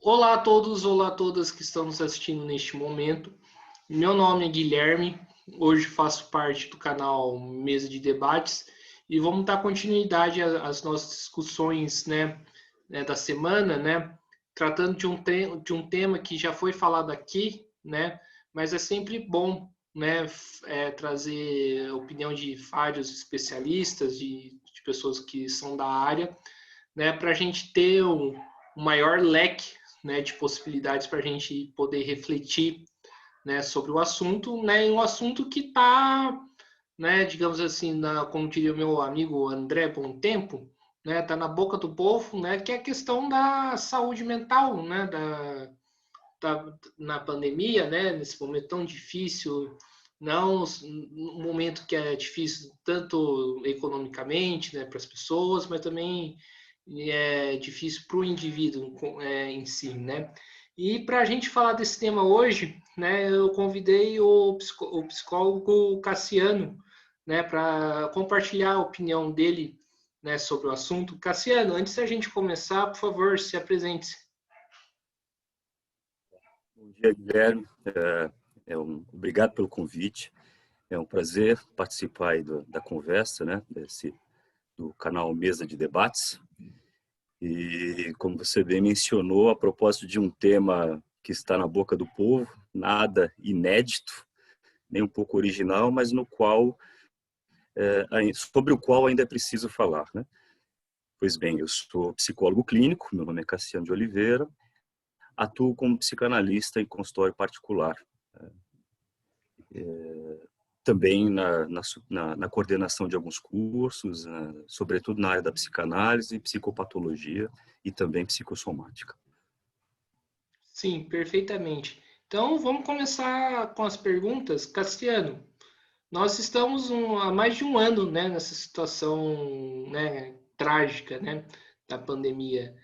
Olá a todos, olá a todas que estão nos assistindo neste momento. Meu nome é Guilherme, hoje faço parte do canal Mesa de Debates e vamos dar continuidade às nossas discussões, da semana, tratando de um tema que já foi falado aqui, mas é sempre bom, trazer a opinião de vários especialistas, de pessoas que são da área, para a gente ter um maior leque, de possibilidades para a gente poder refletir, sobre o assunto, em um assunto que está, digamos assim, como diria o meu amigo André Bom Tempo, tá na boca do povo, que é a questão da saúde mental, na pandemia, nesse momento tão difícil, não um momento que é difícil tanto economicamente, para as pessoas, mas também é difícil para o indivíduo em si, E para a gente falar desse tema hoje, eu convidei o psicólogo Cassiano, para compartilhar a opinião dele, sobre o assunto. Cassiano, antes da gente começar, por favor, se apresente-se. Bom dia, Guilherme. Obrigado pelo convite. É um prazer participar aí da conversa, do canal Mesa de Debates. E, como você bem mencionou, a propósito de um tema que está na boca do povo, nada inédito, nem um pouco original, mas sobre o qual ainda é preciso falar, né? Pois bem, eu sou psicólogo clínico, meu nome é Cassiano de Oliveira, atuo como psicanalista em consultório particular. Também na coordenação de alguns cursos, sobretudo na área da psicanálise, psicopatologia e também psicossomática. Sim, perfeitamente. Então, vamos começar com as perguntas. Cassiano, nós estamos há mais de um ano, nessa situação, trágica, da pandemia.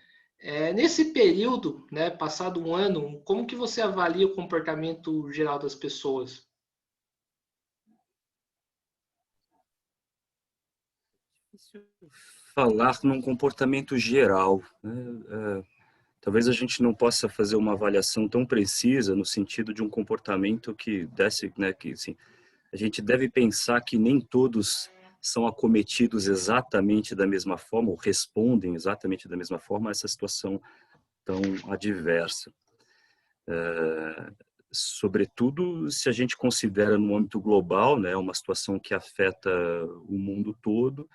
Nesse período, passado um ano, como que você avalia o comportamento geral das pessoas? Falar num comportamento geral, né? Talvez a gente não possa fazer uma avaliação tão precisa no sentido de um comportamento que desse, que assim, a gente deve pensar que nem todos são acometidos exatamente da mesma forma ou respondem exatamente da mesma forma a essa situação tão adversa. Sobretudo se a gente considera no âmbito global, uma situação que afeta o mundo todo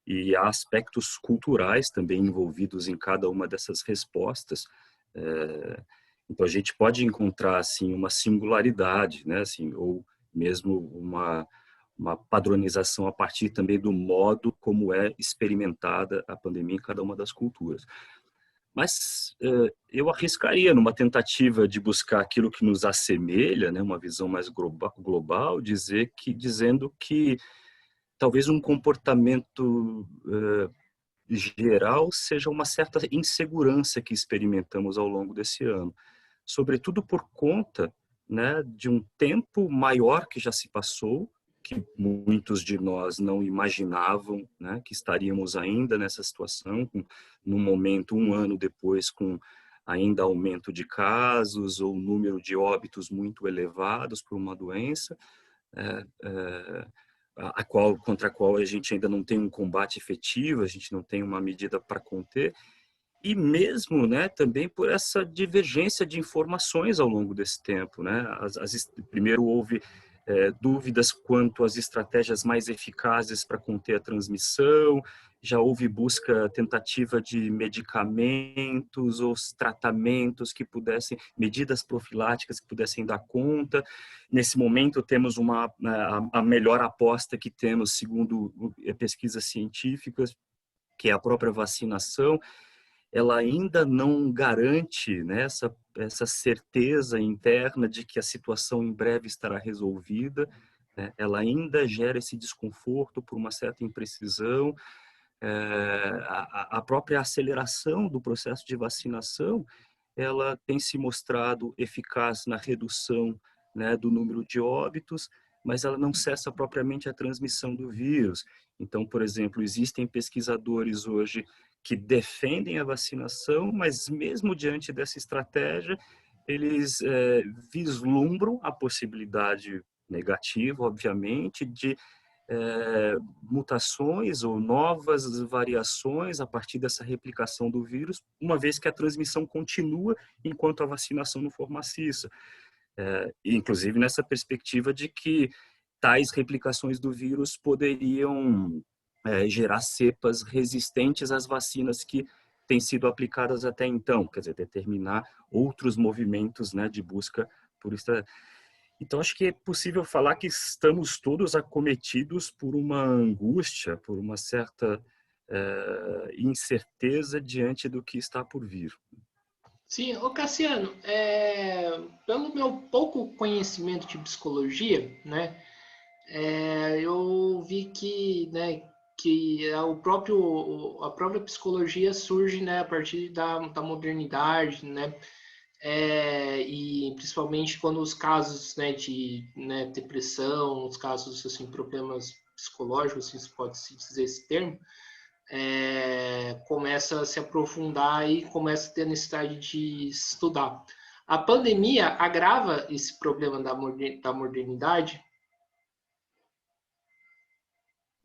e há aspectos culturais também envolvidos em cada uma dessas respostas. Então a gente pode encontrar assim uma singularidade, assim, ou mesmo uma padronização a partir também do modo como é experimentada a pandemia em cada uma das culturas. Mas eu arriscaria numa tentativa de buscar aquilo que nos assemelha, uma visão mais global, dizendo que talvez um comportamento geral seja uma certa insegurança que experimentamos ao longo desse ano, sobretudo por conta, de um tempo maior que já se passou, que muitos de nós não imaginavam, que estaríamos ainda nessa situação, num momento, um ano depois, com ainda aumento de casos ou número de óbitos muito elevados por uma doença, contra a qual a gente ainda não tem um combate efetivo, a gente não tem uma medida para conter, e mesmo, também por essa divergência de informações ao longo desse tempo, primeiro houve dúvidas quanto às estratégias mais eficazes para conter a transmissão, já houve tentativa de medicamentos ou tratamentos que pudessem, medidas profiláticas que pudessem dar conta. Nesse momento temos a melhor aposta que temos, segundo pesquisas científicas, que é a própria vacinação. Ela ainda não garante, essa certeza interna de que a situação em breve estará resolvida, ela ainda gera esse desconforto por uma certa imprecisão. A própria aceleração do processo de vacinação, ela tem se mostrado eficaz na redução, do número de óbitos, mas ela não cessa propriamente a transmissão do vírus. Então, por exemplo, existem pesquisadores hoje que defendem a vacinação, mas mesmo diante dessa estratégia, eles vislumbram a possibilidade negativa, obviamente, de mutações ou novas variações a partir dessa replicação do vírus, uma vez que a transmissão continua enquanto a vacinação não for maciça. Inclusive nessa perspectiva de que tais replicações do vírus poderiam gerar cepas resistentes às vacinas que têm sido aplicadas até então, quer dizer, determinar outros movimentos, né, de busca por isso. Então, acho que é possível falar que estamos todos acometidos por uma angústia, por uma certa incerteza diante do que está por vir. Sim, ô Cassiano, pelo meu pouco conhecimento de psicologia, né, eu vi que, né, que a própria psicologia surge, né, a partir da modernidade, né, e principalmente quando os casos, né, de, né, depressão, os casos assim, problemas psicológicos, assim, se pode se dizer esse termo, começa a se aprofundar e começa a ter necessidade de estudar. A pandemia agrava esse problema da modernidade?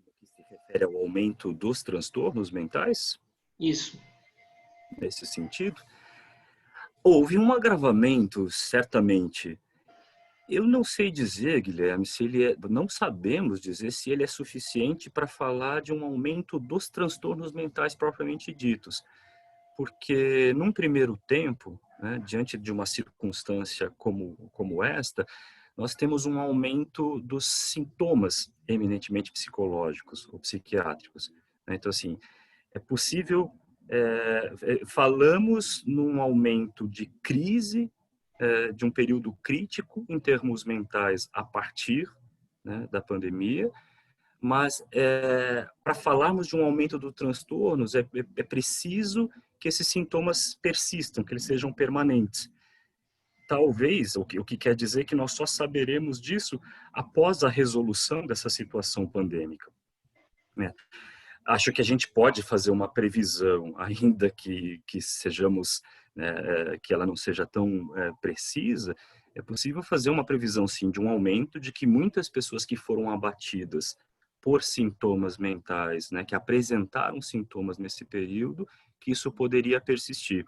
O que se refere ao aumento dos transtornos mentais, Isso. nesse sentido, houve um agravamento, certamente. Eu não sei dizer, Guilherme, se não sabemos dizer se ele é suficiente para falar de um aumento dos transtornos mentais propriamente ditos. Porque, num primeiro tempo, né, diante de uma circunstância como esta, nós temos um aumento dos sintomas eminentemente psicológicos ou psiquiátricos, né? Então, assim, é possível, falamos num aumento de crise, de um período crítico em termos mentais a partir, né, da pandemia, mas para falarmos de um aumento dos transtornos, é preciso que esses sintomas persistam, que eles sejam permanentes. Talvez, o que quer dizer que nós só saberemos disso após a resolução dessa situação pandêmica, né? Acho que a gente pode fazer uma previsão, ainda que sejamos, né, que ela não seja tão precisa, é possível fazer uma previsão, sim, de um aumento de que muitas pessoas que foram abatidas por sintomas mentais, né, que apresentaram sintomas nesse período, que isso poderia persistir,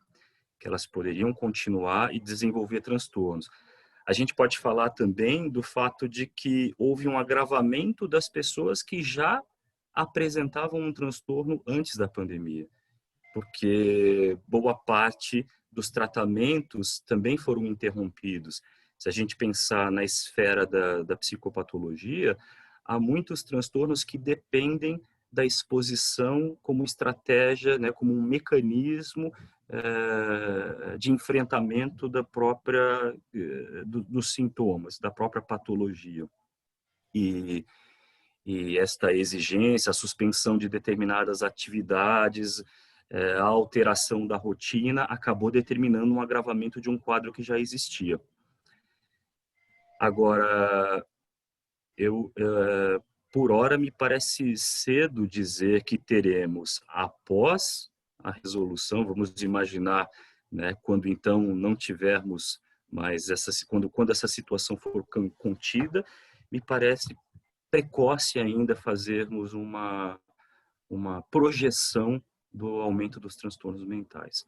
que elas poderiam continuar e desenvolver transtornos. A gente pode falar também do fato de que houve um agravamento das pessoas que já apresentavam um transtorno antes da pandemia, porque boa parte dos tratamentos também foram interrompidos. Se a gente pensar na esfera da psicopatologia, há muitos transtornos que dependem da exposição como estratégia, né, como um mecanismo de enfrentamento da própria dos sintomas, da própria patologia. E esta exigência, a suspensão de determinadas atividades, a alteração da rotina, acabou determinando um agravamento de um quadro que já existia. Agora, por hora, me parece cedo dizer que teremos, após a resolução, vamos imaginar, né, quando então não tivermos mais quando essa situação for contida, me parece precoce ainda fazermos uma projeção do aumento dos transtornos mentais.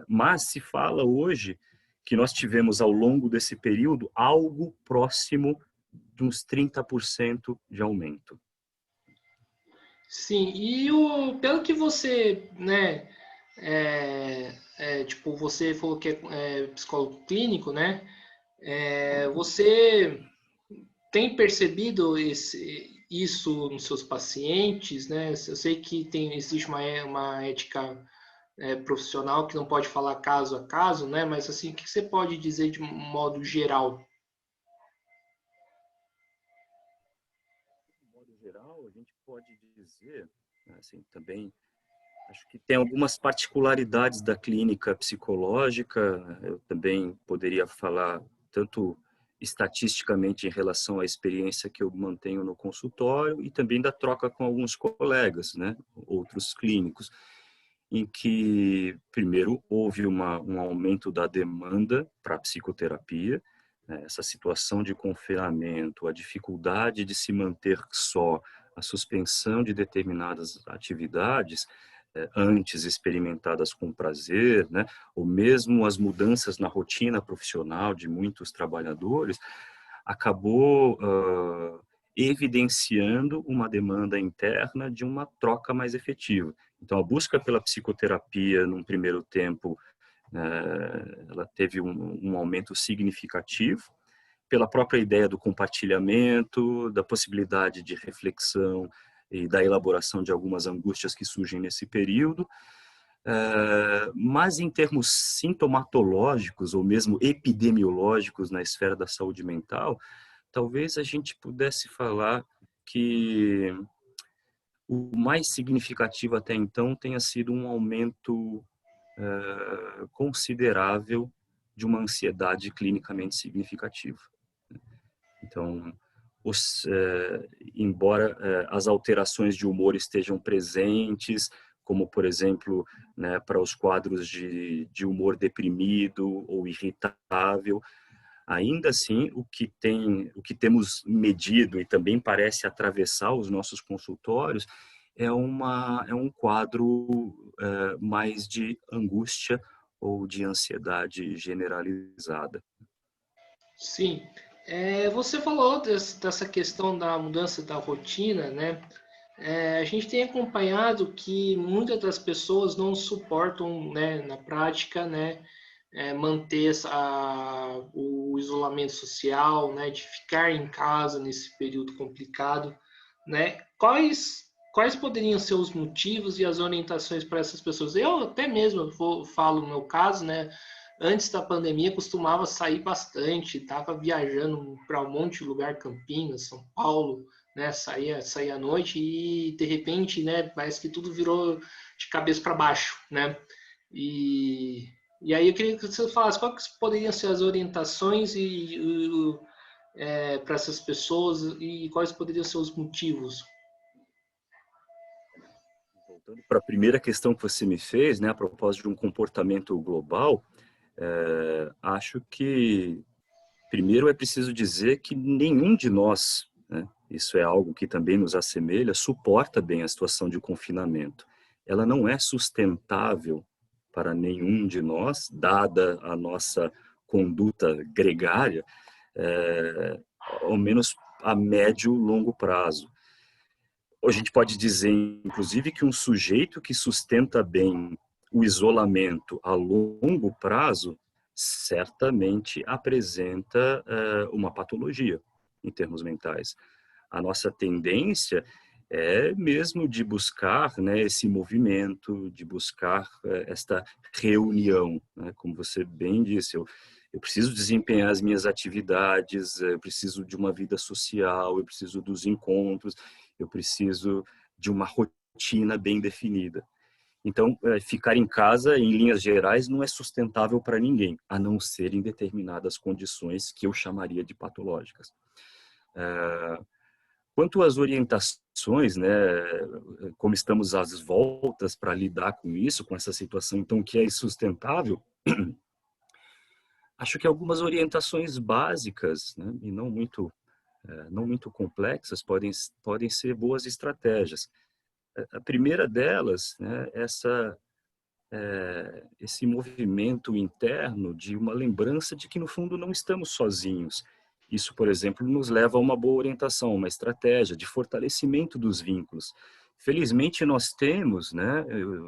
Mas se fala hoje que nós tivemos ao longo desse período algo próximo de uns 30% de aumento. Sim, e pelo que você, né, tipo, você falou que é psicólogo clínico, né? Você tem percebido isso nos seus pacientes, né? Eu sei que existe uma ética profissional que não pode falar caso a caso, né? Mas assim, o que você pode dizer de um modo geral? De modo geral, a gente pode dizer, assim, também acho que tem algumas particularidades da clínica psicológica. Eu também poderia falar tanto estatisticamente em relação à experiência que eu mantenho no consultório e também da troca com alguns colegas, né, outros clínicos. em que, primeiro, houve um aumento da demanda para a psicoterapia, né? Essa situação de confinamento, a dificuldade de se manter só, a suspensão de determinadas atividades, antes experimentadas com prazer, né? Ou mesmo as mudanças na rotina profissional de muitos trabalhadores, acabou evidenciando uma demanda interna de uma troca mais efetiva. Então, a busca pela psicoterapia, num primeiro tempo, ela teve um aumento significativo, pela própria ideia do compartilhamento, da possibilidade de reflexão e da elaboração de algumas angústias que surgem nesse período. Mas em termos sintomatológicos ou mesmo epidemiológicos na esfera da saúde mental, talvez a gente pudesse falar que o mais significativo até então tenha sido um aumento considerável de uma ansiedade clinicamente significativa. Então, embora as alterações de humor estejam presentes, como, por exemplo, né, para os quadros de humor deprimido ou irritável, ainda assim, o que temos medido e também parece atravessar os nossos consultórios é um quadro mais de angústia ou de ansiedade generalizada. Sim. Você falou dessa questão da mudança da rotina, né? A gente tem acompanhado que muitas das pessoas não suportam, né, na prática, né, manter o isolamento social, né, de ficar em casa nesse período complicado, né? Quais poderiam ser os motivos e as orientações para essas pessoas? Eu até mesmo falo no meu caso, né? Antes da pandemia costumava sair bastante, estava viajando para um monte de lugar, Campinas, São Paulo, né? Saía à noite e de repente, né? Parece que tudo virou de cabeça para baixo, né? E aí eu queria que você falasse quais poderiam ser as orientações para essas pessoas e quais poderiam ser os motivos. Voltando para a primeira questão que você me fez, né, a propósito de um comportamento global, acho que primeiro é preciso dizer que nenhum de nós, né, isso é algo que também nos assemelha, suporta bem a situação de confinamento. Ela não é sustentável para nenhum de nós, dada a nossa conduta gregária, ao menos a médio e longo prazo. A gente pode dizer, inclusive, que um sujeito que sustenta bem o isolamento a longo prazo certamente apresenta uma patologia em termos mentais. A nossa tendência é mesmo de buscar, né, esse movimento, de buscar esta reunião, né? Como você bem disse, eu preciso desempenhar as minhas atividades, eu preciso de uma vida social, eu preciso dos encontros, eu preciso de uma rotina bem definida. Então, ficar em casa, em linhas gerais, não é sustentável para ninguém, a não ser em determinadas condições que eu chamaria de patológicas. Quanto às orientações, né, como estamos às voltas para lidar com isso, com essa situação, então, que é insustentável, acho que algumas orientações básicas, né, e não muito complexas, podem ser boas estratégias. A primeira delas, né, esse movimento interno de uma lembrança de que, no fundo, não estamos sozinhos. Isso, por exemplo, nos leva a uma boa orientação, uma estratégia de fortalecimento dos vínculos. Felizmente, nós temos, né,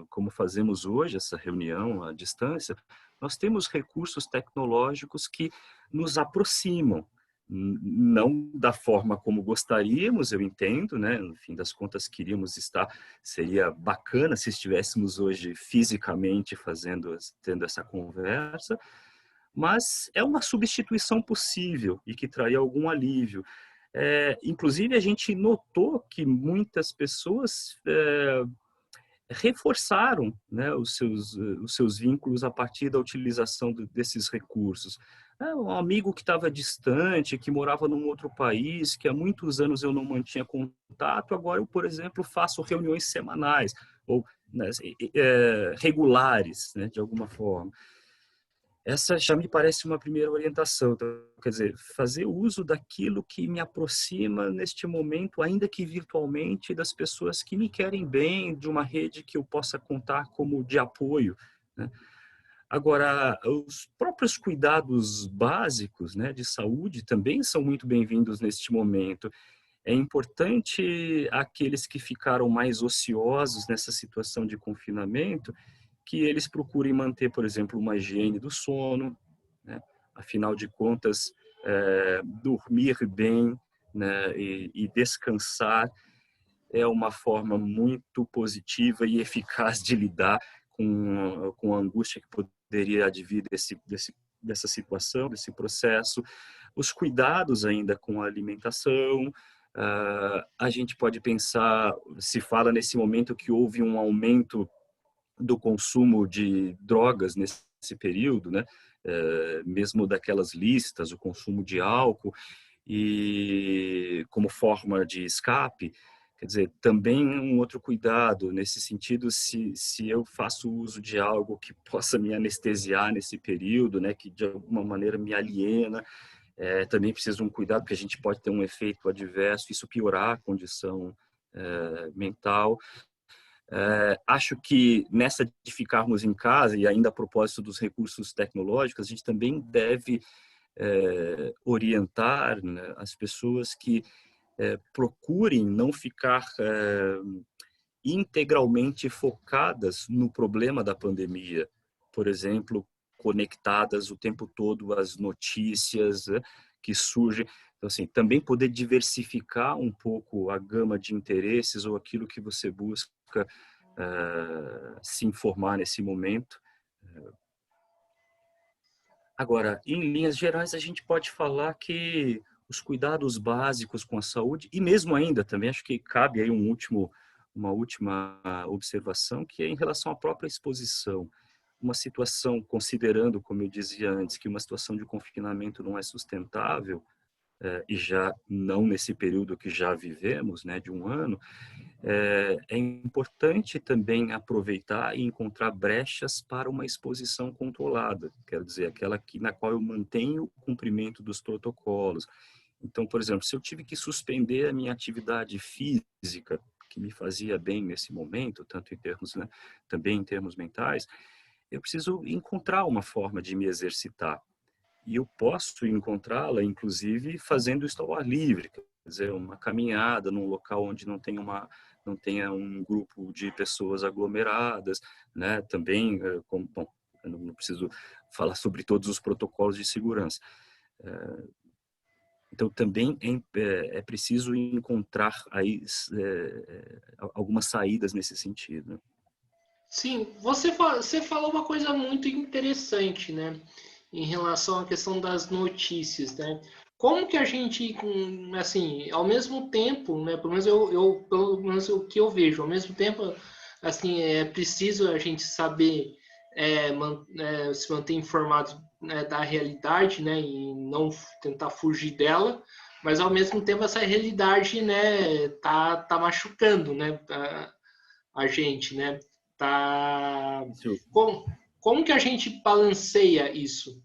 como fazemos hoje, essa reunião à distância, nós temos recursos tecnológicos que nos aproximam, não da forma como gostaríamos, eu entendo, né? No fim das contas, seria bacana se estivéssemos hoje fisicamente tendo essa conversa, mas é uma substituição possível e que traria algum alívio. Inclusive, a gente notou que muitas pessoas reforçaram, né, os seus vínculos a partir da utilização desses recursos. Um amigo que estava distante, que morava num outro país, que há muitos anos eu não mantinha contato, agora eu, por exemplo, faço reuniões semanais, ou, né, regulares, né, de alguma forma. Essa já me parece uma primeira orientação. Então, quer dizer, fazer uso daquilo que me aproxima neste momento, ainda que virtualmente, das pessoas que me querem bem, de uma rede que eu possa contar como de apoio, né? Agora, os próprios cuidados básicos, né, de saúde também são muito bem-vindos neste momento. É importante aqueles que ficaram mais ociosos nessa situação de confinamento, que eles procurem manter, por exemplo, uma higiene do sono, né? Afinal de contas, dormir bem, né, e descansar é uma forma muito positiva e eficaz de lidar com a angústia que poderia advir dessa situação, desse processo. Os cuidados ainda com a alimentação. A gente pode pensar, se fala nesse momento que houve um aumento do consumo de drogas nesse período, né? Mesmo daquelas listas, o consumo de álcool, e como forma de escape. Quer dizer, também um outro cuidado nesse sentido, se eu faço uso de algo que possa me anestesiar nesse período, né, que de alguma maneira me aliena, também preciso um cuidado, porque a gente pode ter um efeito adverso, isso piorar a condição mental. Acho que nessa de ficarmos em casa, e ainda a propósito dos recursos tecnológicos, a gente também deve orientar, né, as pessoas que procurem não ficar integralmente focadas no problema da pandemia. Por exemplo, conectadas o tempo todo às notícias, né, que surgem. Então, assim, também poder diversificar um pouco a gama de interesses ou aquilo que você busca se informar nesse momento. Agora, em linhas gerais, a gente pode falar que os cuidados básicos com a saúde, e mesmo ainda também, acho que cabe aí uma última observação, que é em relação à própria exposição. Uma situação, considerando, como eu dizia antes, que uma situação de confinamento não é sustentável, e já não nesse período que já vivemos, né, de um ano, é importante também aproveitar e encontrar brechas para uma exposição controlada, quer dizer, aquela na qual eu mantenho o cumprimento dos protocolos. Então, por exemplo, se eu tive que suspender a minha atividade física, que me fazia bem nesse momento, tanto em termos, né, também em termos mentais, eu preciso encontrar uma forma de me exercitar. E eu posso encontrá-la, inclusive, fazendo isso ao ar livre, quer dizer, uma caminhada num local onde não tenha um grupo de pessoas aglomeradas, né? Também, bom, eu não preciso falar sobre todos os protocolos de segurança. Então, também é preciso encontrar aí algumas saídas nesse sentido, né? Sim, você falou uma coisa muito interessante, né? Em relação à questão das notícias, né? Como que a gente, assim, ao mesmo tempo, né? Pelo menos o que eu vejo, ao mesmo tempo, assim, é preciso a gente saber se manter informado, né, da realidade, né? E não tentar fugir dela, mas ao mesmo tempo essa realidade, né? Tá machucando, né? A gente, né? Tá. Isso Como que a gente balanceia isso?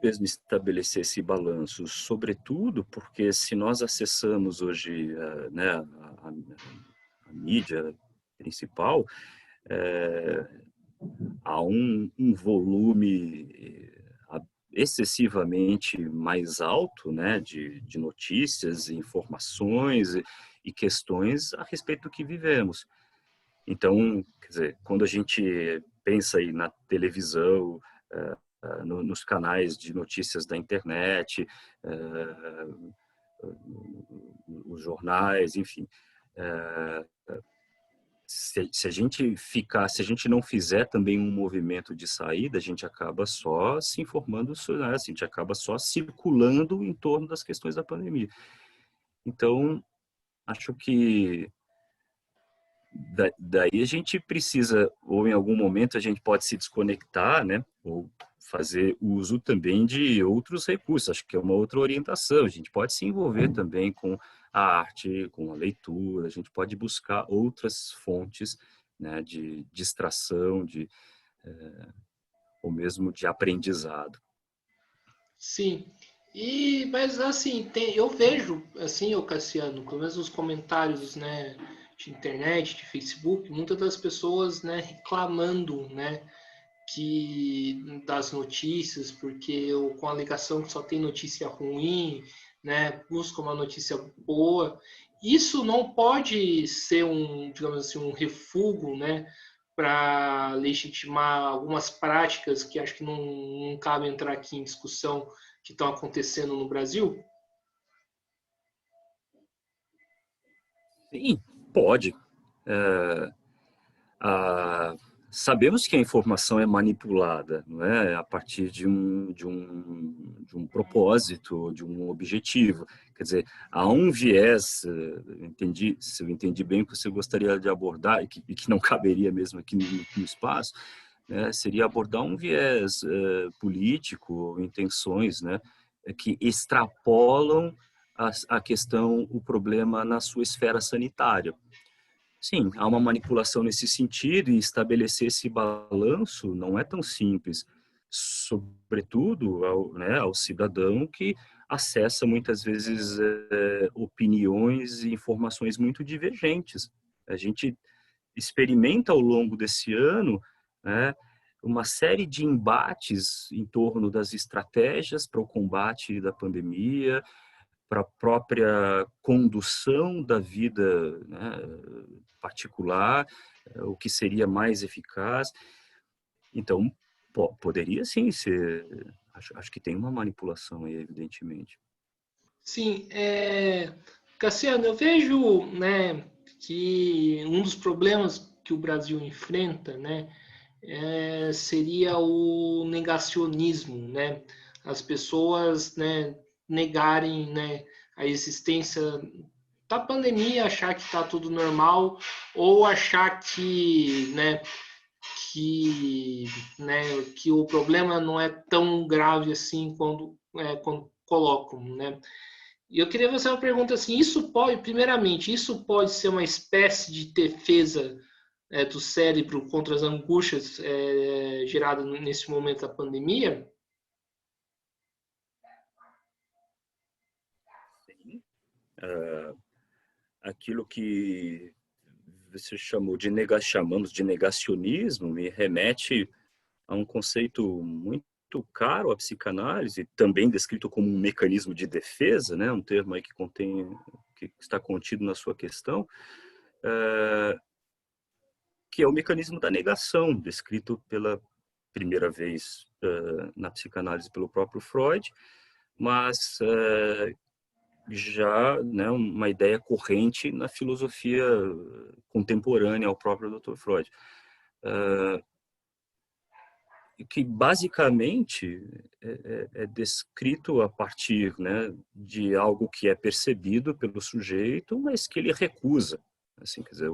mesmo estabelecer esse balanço, sobretudo porque se nós acessamos hoje, né, a mídia principal, é, há um volume excessivamente mais alto, né, de notícias, informações e questões a respeito do que vivemos. Então, quer dizer, quando a gente pensa aí na televisão, nos canais de notícias da internet, os jornais, enfim, se a gente se a gente não fizer também um movimento de saída, a gente acaba só se informando, né? A gente acaba só circulando em torno das questões da pandemia. Então, acho que daí a gente precisa, ou em algum momento a gente pode se desconectar, né? ou fazer uso também de outros recursos. Acho que é uma outra orientação. A gente pode se envolver também com a arte, com a leitura, a gente pode buscar outras fontes, né, de distração, ou mesmo de aprendizado. Sim. Mas assim, eu vejo, assim, ô Cassiano, pelo menos nos comentários, né, de internet, de Facebook, muitas das pessoas, né, reclamando, né, que das notícias, porque com a alegação que só tem notícia ruim, né, busca uma notícia boa. Isso não pode ser um, digamos assim, um refúgio, né, para legitimar algumas práticas que acho que não cabe entrar aqui em discussão que estão acontecendo no Brasil? Sim, pode. É, a, sabemos que a informação é manipulada, não é? A partir de um propósito, de um objetivo. Quer dizer, há um viés, se eu entendi bem o que você gostaria de abordar, e que não caberia mesmo aqui no espaço, né, seria abordar um viés político, intenções, né, que extrapolam a questão, o problema na sua esfera sanitária. Sim, há uma manipulação nesse sentido, e estabelecer esse balanço não é tão simples, sobretudo ao cidadão que acessa muitas vezes opiniões e informações muito divergentes. A gente experimenta ao longo desse ano, né, uma série de embates em torno das estratégias para o combate da pandemia, para a própria condução da vida, né, particular, o que seria mais eficaz. Então, poderia sim ser. Acho que tem uma manipulação aí, evidentemente. Sim, Cassiano, eu vejo, né, que um dos problemas que o Brasil enfrenta, né, seria o negacionismo, né? As pessoas, né, negarem, né, a existência da pandemia, achar que está tudo normal, ou achar que, né, que o problema não é tão grave assim quando colocam, né? E eu queria fazer uma pergunta assim: primeiramente, isso pode ser uma espécie de defesa do cérebro contra as angústias geradas nesse momento da pandemia? Sim. Aquilo que você chamamos de negacionismo, me remete a um conceito muito caro à psicanálise, também descrito como um mecanismo de defesa, né, um termo aí que está contido na sua questão, que é o mecanismo da negação, descrito pela primeira vez na psicanálise pelo próprio Freud, mas já, né, uma ideia corrente na filosofia contemporânea ao próprio Dr. Freud. Que basicamente é descrito a partir, né, de algo que é percebido pelo sujeito, mas que ele recusa. Assim, quer dizer,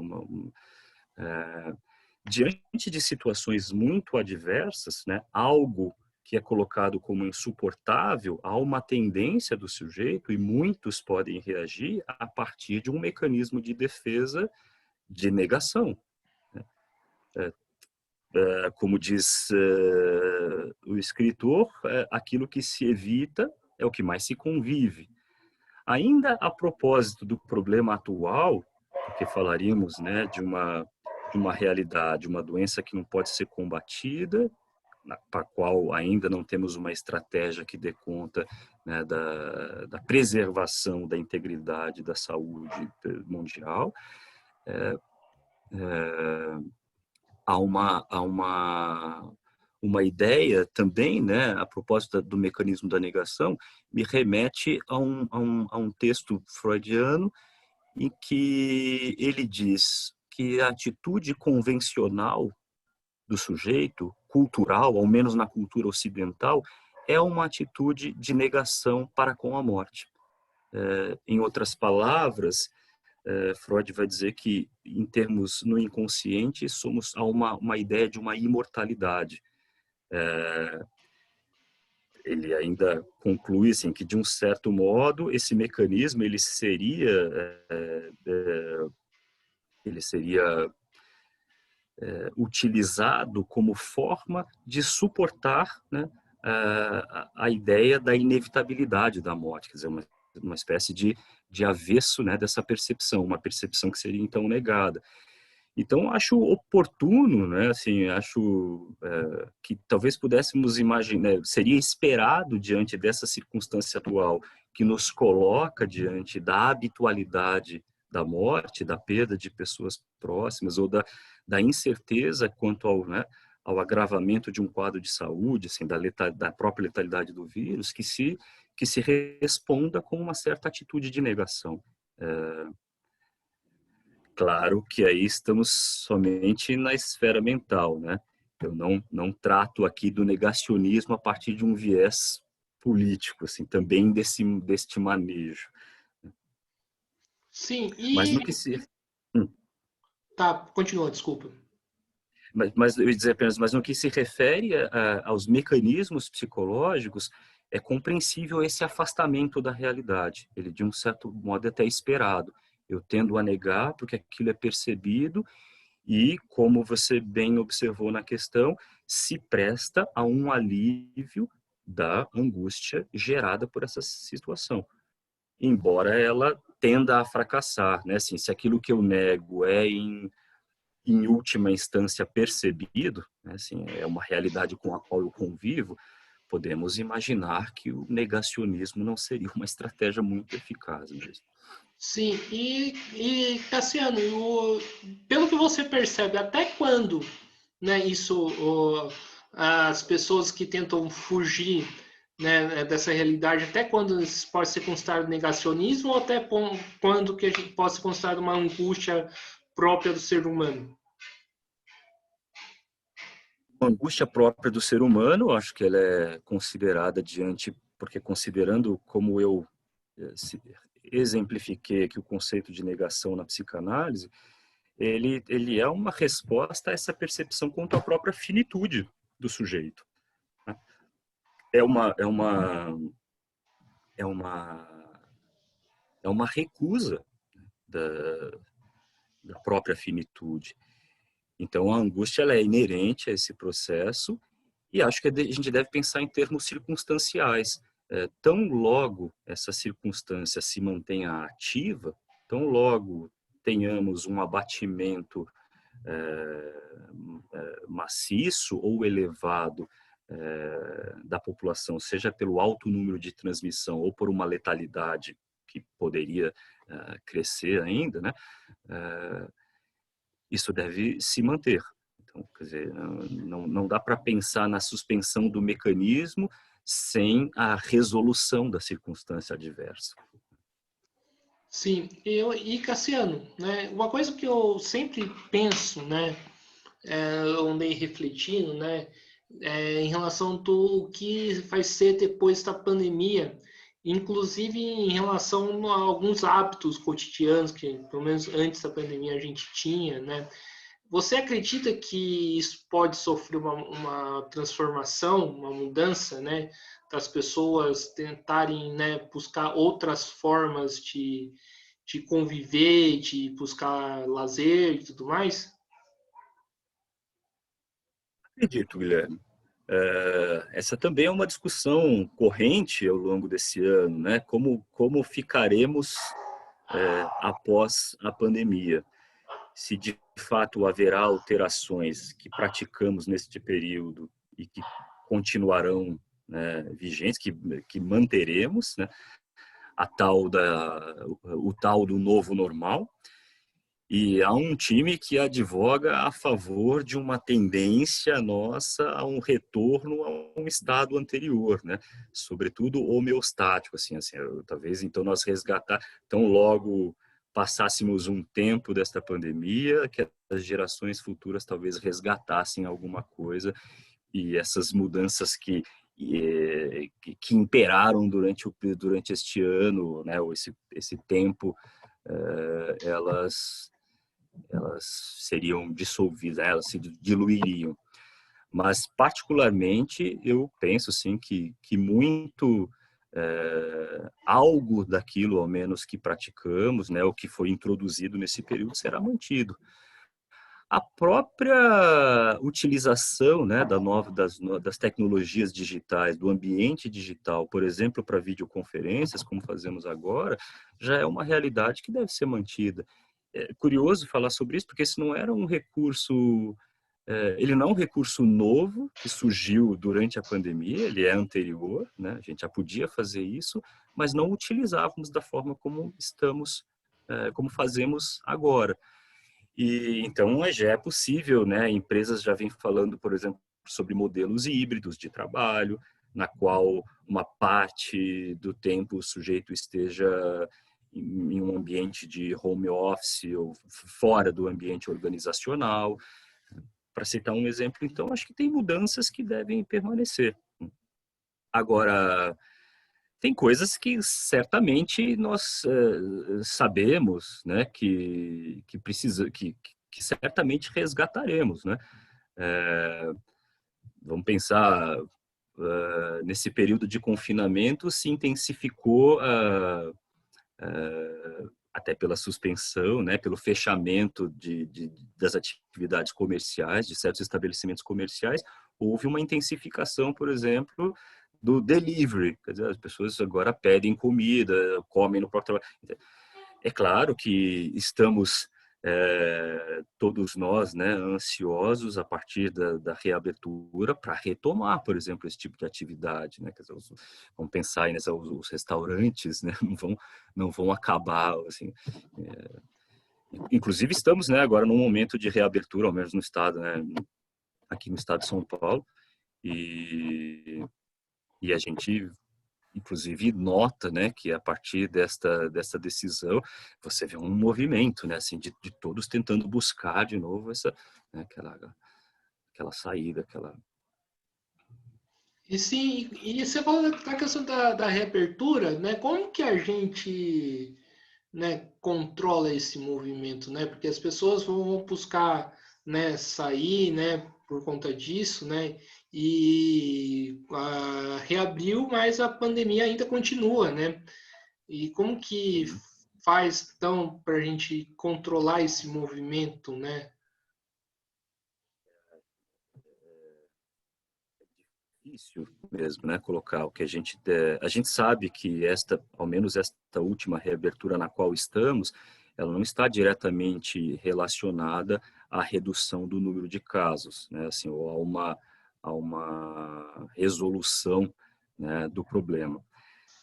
diante de situações muito adversas, né, algo que é colocado como insuportável, há uma tendência do sujeito, e muitos podem reagir a partir de um mecanismo de defesa de negação. Como diz o escritor, aquilo que se evita é o que mais se convive. Ainda a propósito do problema atual, porque falaríamos, né, de uma realidade, uma doença que não pode ser combatida, para a qual ainda não temos uma estratégia que dê conta, né, da preservação da integridade da saúde mundial. Há uma ideia também, né, a propósito do mecanismo da negação, me remete a um texto freudiano em que ele diz que a atitude convencional do sujeito, cultural, ao menos na cultura ocidental, é uma atitude de negação para com a morte. Em outras palavras, Freud vai dizer que, em termos no inconsciente, há uma ideia de uma imortalidade. Ele ainda conclui assim, que, de um certo modo, esse mecanismo ele seria utilizado como forma de suportar, né, a ideia da inevitabilidade da morte, quer dizer, uma espécie de avesso, né, dessa percepção, uma percepção que seria então negada. Então, acho oportuno, né, assim, acho que talvez pudéssemos imaginar, seria esperado diante dessa circunstância atual, que nos coloca diante da habitualidade da morte, da perda de pessoas próximas, ou da incerteza quanto ao, né, ao agravamento de um quadro de saúde, assim, da própria letalidade do vírus, que se responda com uma certa atitude de negação. Claro que aí estamos somente na esfera mental, né? Eu não trato aqui do negacionismo a partir de um viés político, assim, também deste manejo. Sim, Mas e no que se... Hum, tá, continua, desculpa. mas eu ia dizer apenas, mas no que se refere aos mecanismos psicológicos, é compreensível esse afastamento da realidade. Ele, de um certo modo, é até esperado. Eu tendo a negar porque aquilo é percebido e, como você bem observou na questão, se presta a um alívio da angústia gerada por essa situação, embora ela tenda a fracassar, né? Assim, se aquilo que eu nego é em última instância percebido, né? Assim, é uma realidade com a qual eu convivo, podemos imaginar que o negacionismo não seria uma estratégia muito eficaz mesmo. Sim, Cassiano, pelo que você percebe, até quando, né, as pessoas que tentam fugir, né, dessa realidade, até quando isso pode ser considerado negacionismo ou até quando que a gente pode ser considerado uma angústia própria do ser humano? A angústia própria do ser humano, acho que ela é considerada porque considerando como eu exemplifiquei aqui o conceito de negação na psicanálise, ele é uma resposta a essa percepção quanto à própria finitude do sujeito, né? É uma, é uma, é uma, é uma recusa da, da própria finitude. Então, a angústia ela é inerente a esse processo e acho que a gente deve pensar em termos circunstanciais. Tão logo essa circunstância se mantenha ativa, tão logo tenhamos um abatimento maciço ou elevado da população, seja pelo alto número de transmissão ou por uma letalidade que poderia crescer ainda, né? Isso deve se manter. Então, quer dizer, não dá para pensar na suspensão do mecanismo sem a resolução da circunstância adversa. Sim, Cassiano, né, uma coisa que eu sempre penso, né, eu andei refletindo, né, em relação ao que vai ser depois da pandemia, inclusive em relação a alguns hábitos cotidianos que, pelo menos antes da pandemia, a gente tinha, né? Você acredita que isso pode sofrer uma transformação, uma mudança, né? Das pessoas tentarem, né, buscar outras formas de conviver, de buscar lazer e tudo mais? Acredito, Guilherme. Essa também é uma discussão corrente ao longo desse ano, né? Como ficaremos após a pandemia? Se de fato haverá alterações que praticamos neste período e que continuarão, né, vigentes, que manteremos, né, o tal do novo normal. E há um time que advoga a favor de uma tendência nossa a um retorno a um estado anterior, né? Sobretudo homeostático, assim, talvez então nós tão logo passássemos um tempo desta pandemia, que as gerações futuras talvez resgatassem alguma coisa e essas mudanças que imperaram durante este ano, né? Ou esse tempo, elas seriam dissolvidas, elas se diluiriam. Mas, particularmente, eu penso assim, que muito algo daquilo, ao menos, que praticamos, né, o que foi introduzido nesse período, será mantido. A própria utilização, né, das tecnologias digitais, do ambiente digital, por exemplo, para videoconferências, como fazemos agora, já é uma realidade que deve ser mantida. É curioso falar sobre isso, porque esse não era um recurso, ele não é um recurso novo que surgiu durante a pandemia, ele é anterior, né? A gente já podia fazer isso, mas não utilizávamos da forma como como fazemos agora. E então já é possível, né? Empresas já vêm falando, por exemplo, sobre modelos híbridos de trabalho, na qual uma parte do tempo o sujeito esteja em um ambiente de home office ou fora do ambiente organizacional. Para citar um exemplo, então, acho que tem mudanças que devem permanecer. Agora, tem coisas que certamente nós sabemos, né, que certamente resgataremos, né? Vamos pensar nesse período de confinamento se intensificou até pela suspensão, né, pelo fechamento das atividades comerciais, de certos estabelecimentos comerciais, houve uma intensificação, por exemplo, do delivery. Quer dizer, as pessoas agora pedem comida, comem no próprio trabalho. É claro que estamos todos nós, né, ansiosos a partir da reabertura para retomar, por exemplo, esse tipo de atividade, né? Quer dizer, vamos pensar aí os restaurantes, né, não vão acabar, assim. Inclusive estamos, né, agora num momento de reabertura, ao menos no estado, né, aqui no estado de São Paulo, e a gente inclusive nota, né, que a partir desta decisão você vê um movimento, né, assim, de todos tentando buscar de novo né, aquela saída, aquela. E sim, e você falou da questão da reabertura, né? Como que a gente, né, controla esse movimento, né? Porque as pessoas vão buscar, né, sair, né, por conta disso, né? E reabriu, mas a pandemia ainda continua, né? E como que faz então para a gente controlar esse movimento, né? Difícil mesmo, né, colocar o que a gente sabe que ao menos esta última reabertura na qual estamos, ela não está diretamente relacionada à redução do número de casos, né, assim, ou a uma resolução, né, do problema.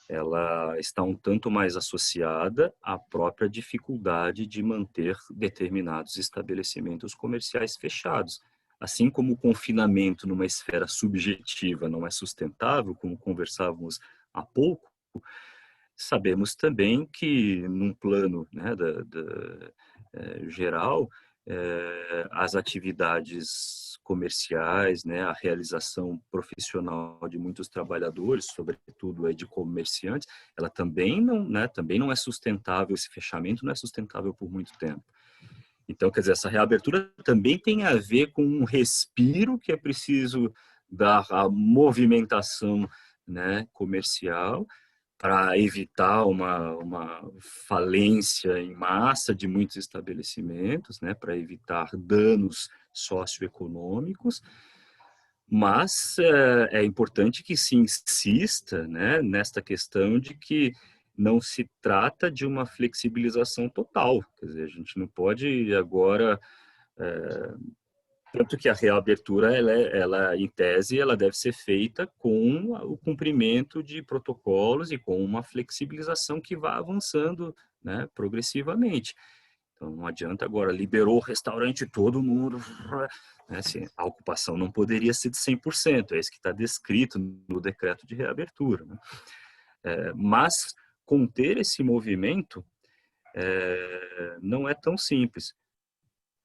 Ela está um tanto mais associada à própria dificuldade de manter determinados estabelecimentos comerciais fechados. Assim como o confinamento numa esfera subjetiva não é sustentável, como conversávamos há pouco, sabemos também que, num plano, né, geral, as atividades comerciais, né, a realização profissional de muitos trabalhadores, sobretudo de comerciantes, ela também não é sustentável, esse fechamento não é sustentável por muito tempo. Então, quer dizer, essa reabertura também tem a ver com um respiro que é preciso dar à movimentação, né, comercial, para evitar uma falência em massa de muitos estabelecimentos, né, para evitar danos socioeconômicos, mas é importante que se insista, né, nesta questão de que não se trata de uma flexibilização total, quer dizer, a gente não pode agora tanto que a reabertura, ela, em tese, ela deve ser feita com o cumprimento de protocolos e com uma flexibilização que vá avançando, né, progressivamente. Então, não adianta agora, liberou o restaurante, todo mundo, né, assim, a ocupação não poderia ser de 100%, é isso que está descrito no decreto de reabertura, né? Mas conter esse movimento não é tão simples.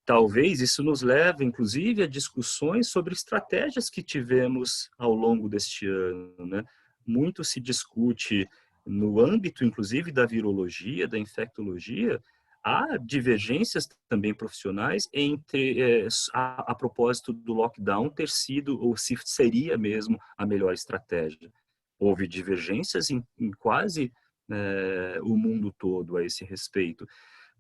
Talvez isso nos leve, inclusive, a discussões sobre estratégias que tivemos ao longo deste ano, né? Muito se discute no âmbito, inclusive, da virologia, da infectologia, há divergências também profissionais entre a propósito do lockdown ter sido ou se seria mesmo a melhor estratégia. Houve divergências em quase o mundo todo a esse respeito,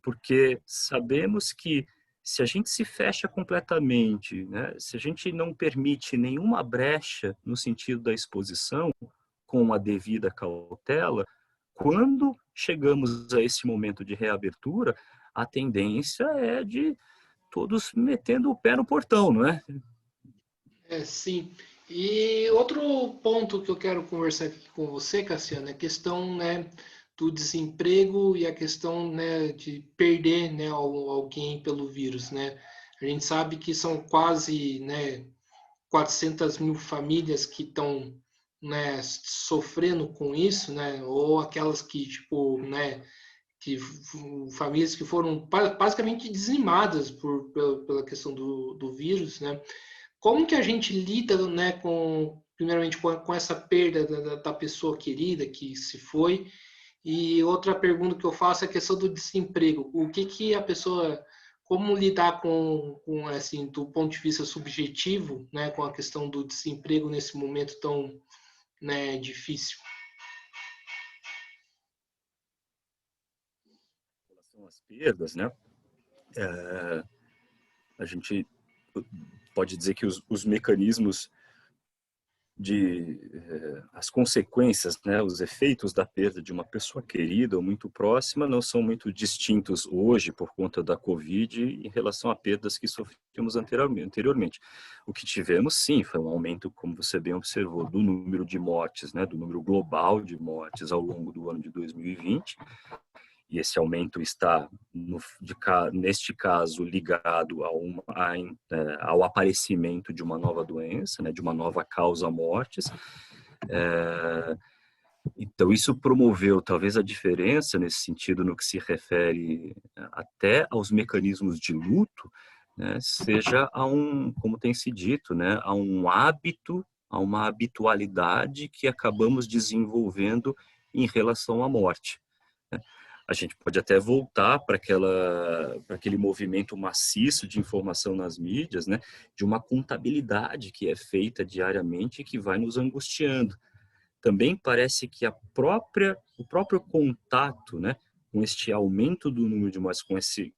porque sabemos que se a gente se fecha completamente, né, se a gente não permite nenhuma brecha no sentido da exposição com a devida cautela, quando chegamos a esse momento de reabertura, a tendência é de todos metendo o pé no portão, não é? Sim. E outro ponto que eu quero conversar aqui com você, Cassiano, é a questão, né, do desemprego e a questão, né, de perder, né, alguém pelo vírus, né? A gente sabe que são quase, né, 400 mil famílias que estão, né, sofrendo com isso, né? Ou aquelas que, tipo, né, que famílias que foram basicamente dizimadas pela questão do vírus, né? Como que a gente lida, né, primeiramente com essa perda da pessoa querida que se foi? E outra pergunta que eu faço é a questão do desemprego. O que que a pessoa, como lidar com assim, do ponto de vista subjetivo, né, com a questão do desemprego nesse momento tão, né, difícil? Em relação às perdas, né? A gente pode dizer que os mecanismos de as consequências, né, os efeitos da perda de uma pessoa querida ou muito próxima não são muito distintos hoje por conta da Covid em relação a perdas que sofremos anteriormente. O que tivemos, sim, foi um aumento, como você bem observou, do número de mortes, né, do número global de mortes ao longo do ano de 2020. E esse aumento está, neste caso, ligado ao aparecimento de uma nova doença, né, de uma nova causa-mortes. Então, isso promoveu, talvez, a diferença nesse sentido no que se refere até aos mecanismos de luto, né, seja como tem se dito, né, a um hábito, a uma habitualidade que acabamos desenvolvendo em relação à morte. A gente pode até voltar para aquele movimento maciço de informação nas mídias, né, de uma contabilidade que é feita diariamente e que vai nos angustiando. Também parece que o próprio contato, né, com este aumento do número de mortes,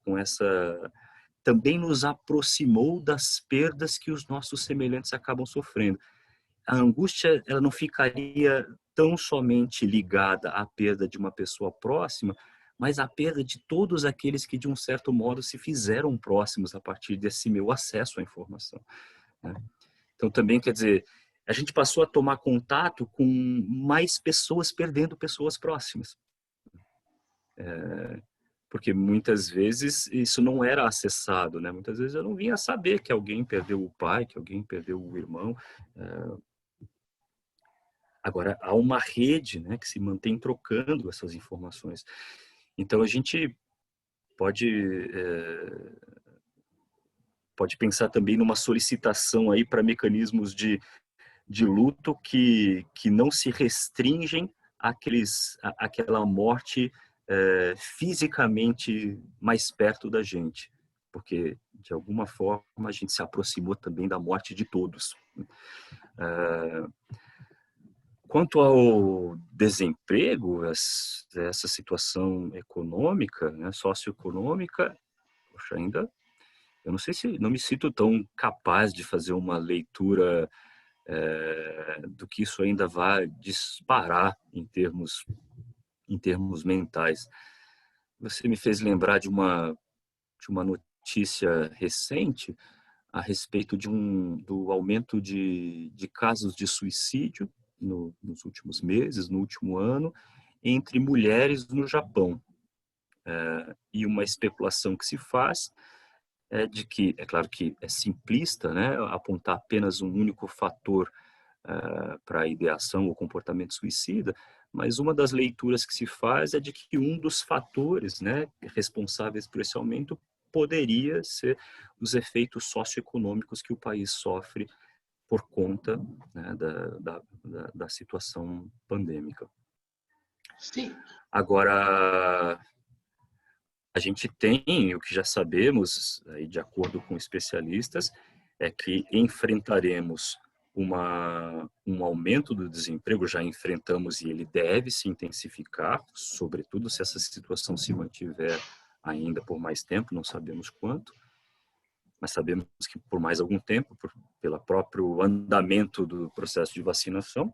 com essa também nos aproximou das perdas que os nossos semelhantes acabam sofrendo. A angústia, ela não ficaria tão somente ligada à perda de uma pessoa próxima, mas à perda de todos aqueles que, de um certo modo, se fizeram próximos a partir desse meu acesso à informação, né? Então, também, quer dizer, a gente passou a tomar contato com mais pessoas perdendo pessoas próximas. Porque muitas vezes isso não era acessado, né? Muitas vezes eu não vinha saber que alguém perdeu o pai, que alguém perdeu o irmão. Agora, há uma rede, né, que se mantém trocando essas informações. Então, a gente pode, pode pensar também numa solicitação aí para mecanismos de luto que não se restringem àquela morte fisicamente mais perto da gente. Porque, de alguma forma, a gente se aproximou também da morte de todos. Quanto ao desemprego, essa situação econômica, né, socioeconômica, poxa, ainda eu não sei se não me sinto tão capaz de fazer uma leitura do que isso ainda vai disparar em termos mentais. Você me fez lembrar de uma notícia recente a respeito do aumento de casos de suicídio nos últimos meses, no último ano, entre mulheres no Japão. E uma especulação que se faz é de que, é claro que é simplista, né, apontar apenas um único fator para a ideação ou comportamento suicida, mas uma das leituras que se faz é de que um dos fatores, né, responsáveis por esse aumento poderia ser os efeitos socioeconômicos que o país sofre por conta, né, da situação pandêmica. Sim. Agora, a gente tem, o que já sabemos, aí, de acordo com especialistas, é que enfrentaremos um aumento do desemprego, já enfrentamos e ele deve se intensificar, sobretudo se essa situação se mantiver ainda por mais tempo, não sabemos quanto, mas sabemos que por mais algum tempo, pelo próprio andamento do processo de vacinação.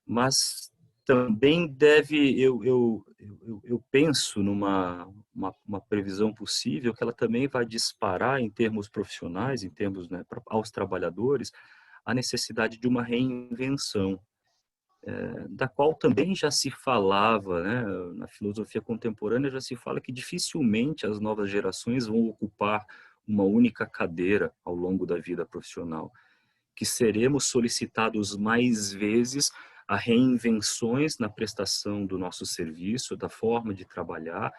Mas também deve, eu penso uma previsão possível que ela também vai disparar em termos profissionais, em termos, né, aos trabalhadores, a necessidade de uma reinvenção, da qual também já se falava, né, na filosofia contemporânea já se fala que dificilmente as novas gerações vão ocupar uma única cadeira ao longo da vida profissional, que seremos solicitados mais vezes a reinvenções na prestação do nosso serviço, da forma de trabalhar,